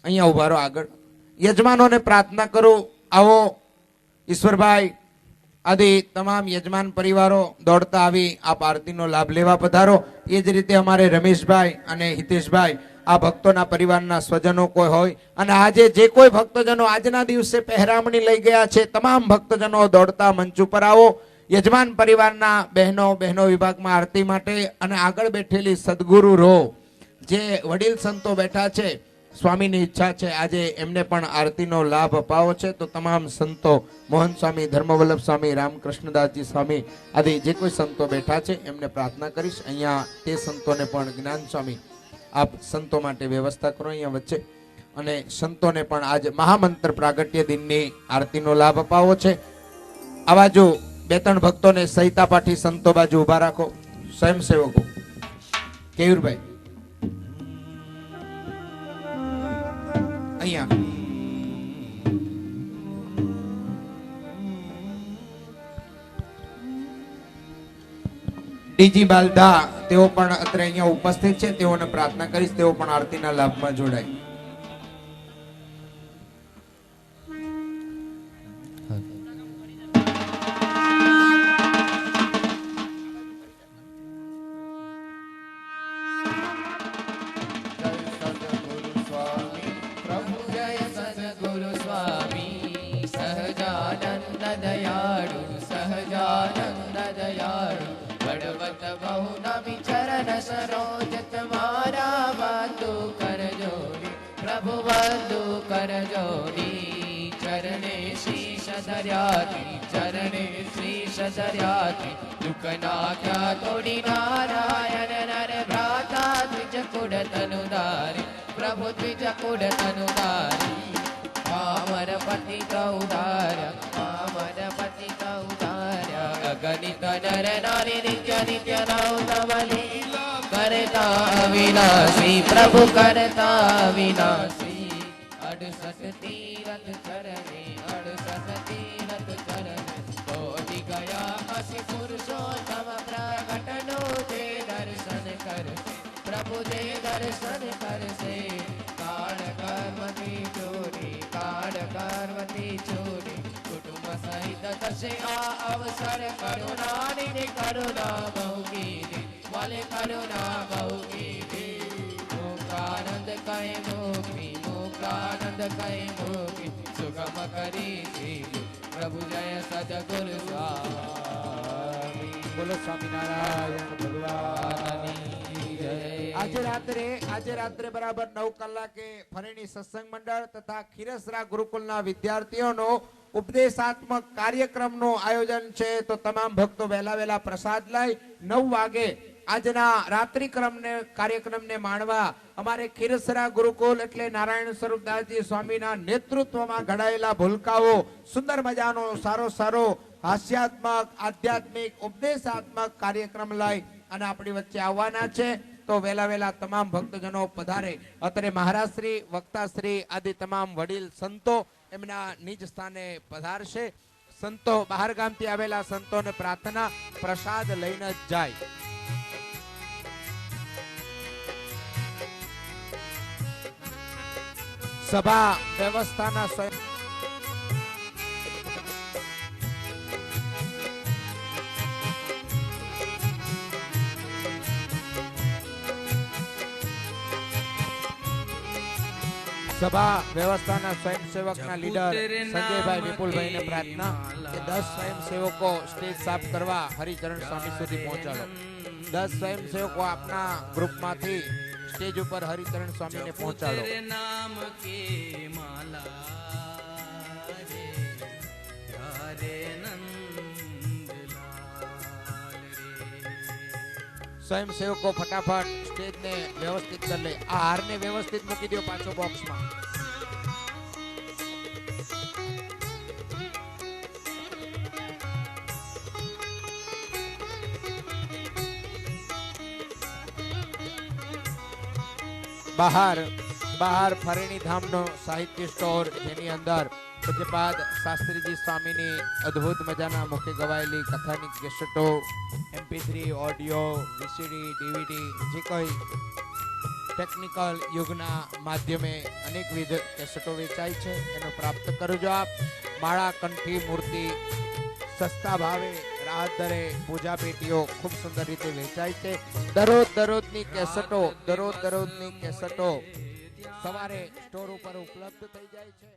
અહીંયા ઉભા રહો આગળ. યજમાનોને પ્રાર્થના કરું, આવો ઈશ્વરભાઈ આદિ તમામ યજમાન પરિવારો દોડતા આવી આપ આરતીનો લાભ લેવા પધારો. એ જ રીતે અમારે રમેશભાઈ અને હિતેશભાઈ આ ભક્તોના પરિવારના સ્વજનો કોઈ હોય અને આજે જે કોઈ ભક્તજનો આજના દિવસે પહેરામણી લઈ ગયા છે તમામ ભક્તજનો દોડતા મંચ ઉપર આવો. યજમાન પરિવારના બહેનો વિભાગમાં આરતી માટે અને આગળ બેઠેલી સદગુરુ રો જે વડીલ સંતો બેઠા છે સ્વામીની ઈચ્છા છે આજે એમને પણ આરતીનો લાભ અપાવો છે તો તમામ સંતો મોહન સ્વામી, ધર્મવલ્લભ સ્વામી, રામકૃષ્ણદાસજી સ્વામી આદિ જે કોઈ સંતો બેઠા છે એમને પ્રાર્થના કરીશ. અહીંયા તે સંતોને પણ જ્ઞાન સ્વામી આપ સંતો માટે વ્યવસ્થા કરો અહીંયા વચ્ચે અને સંતોને પણ આજે મહામંત્ર પ્રાગટ્ય દિનની આરતીનો લાભ અપાવો છે. આ બાજુ બે ત્રણ ભક્તોને સહિતા પાઠી સંતો બાજુ ઉભા રાખો. સ્વયંસેવકો કેયુરભાઈ અહીંયા ડીજી બાલદા તેઓ પણ અત્રે અહીંયા ઉપસ્થિત છે તેઓને પ્રાર્થના કરીશ તેઓ પણ આરતીના લાભમાં જોડાય. ચરણે શીશ ધર્યાથી દુઃખનાખ્યા તોડી નારાયણ નર ભ્રાતા દ્વિજ કુડ તનુદારી પ્રભુ દ્વિજ કુડ તનુદારી પામર પતિ કૌદાર્ય પામર પતિ કૌદાર્ય અગણિત નર નારી નિત્ય નિત્ય નૌતમલી કરતા અવિનાશી પ્રભુ કરતા વિનાશી 68 તીરથ ચરણે 68 તીરથ ચરણે તોડી ગયા અસી પુરુષોત્તમ પ્રગટનો જે દર્શન કરશે પ્રભુ જે દર્શન કરશે કાળ કર્મથી ચોરી કાળ કર્મથી ચોરી કુટુંબ સહિત થશે આ અવસર કરુણાની કરુણા બહુ કીધી વાલે કરુણા બહુ કીધી મુક્તાનંદ કહે મોક્ષી મુક્તાનંદ કહે મોક્ષી સુગમ કરી દીધી પ્રભુ જય સદગુરુ સ્વામી બોલો સ્વામિનારાયણ ભગવાનની જય. આજે રાત્રે બરાબર 9 કલાકે ફરેણી સત્સંગ મંડળ તથા ખીરસરા ગુરુકુલના વિદ્યાર્થીઓનો ઉપદેશાત્મક કાર્યક્રમનું આયોજન છે તો તમામ ભક્તો વહેલા પ્રસાદ લઈ 9 વાગે આજના રાત્રિ કાર્યક્રમને માણવા અમારે ખીરસરા ગુરુકુલ એટલે નારાયણ સ્વરૂપદાસજી સ્વામીના નેતૃત્વમાં ઘડાયેલા ભૂલકાઓ સુંદર મજાનો સારો હાસ્યાત્મક આધ્યાત્મિક ઉપદેશાત્મક કાર્યક્રમ લઈ અને આપણી વચ્ચે આવવાના છે. તો વેલા વેલા તમામ ભક્તજનો પધારે. અત્રે મહારાજશ્રી, વક્તાશ્રી આદિ તમામ વડીલ સંતો એમના નિજ સ્થાને પધારશે. સંતો બહાર ગામથી આવેલા સંતોને પ્રાર્થના પ્રસાદ લઈને જ જાય. સભા વ્યવસ્થાના સભા વ્યવસ્થાના સ્વયંસેવકના લીડર સંજયભાઈ વિપુલભાઈને પ્રાર્થના કે 10 સ્વયંસેવકો સ્ટેજ સાફ કરવા હરિચરણ સ્વામી સુધી પહોંચાડો. 10 સ્વયંસેવકો આપના ગ્રુપમાંથી સ્ટેજ ઉપર હરિચરણ સ્વામીને પહોંચાડો. નામ કે માલા રે હરે નંદલાલ રે. સ્વયંસેવકો ફટાફટ સ્ટેજને વ્યવસ્થિત કરી લે. આ હારને વ્યવસ્થિત મૂકી દો પાછો બોક્સમાં. બહાર ફરેણી ધામનો સાહિત્ય સ્ટોર જેની અંદર પૂજ્યપાદ શાસ્ત્રીજી સ્વામીની અદ્ભુત મજાના મુખે ગવાયેલી કથાની કેસેટો, MP3 ઓડિયો, VCD, DVD જે કોઈ ટેકનિકલ યુગના માધ્યમે અનેકવિધ કેસેટો વેચાય છે એનો પ્રાપ્ત કરજો આપ. માળા, કંઠી, મૂર્તિ સસ્તા ભાવે રાહત દરે પૂજા પેટીઓ ખૂબ સુંદર રીતે વેચાય છે. દરરોજની કેસેટો સવારે સ્ટોર ઉપર ઉપલબ્ધ થઈ જાય છે.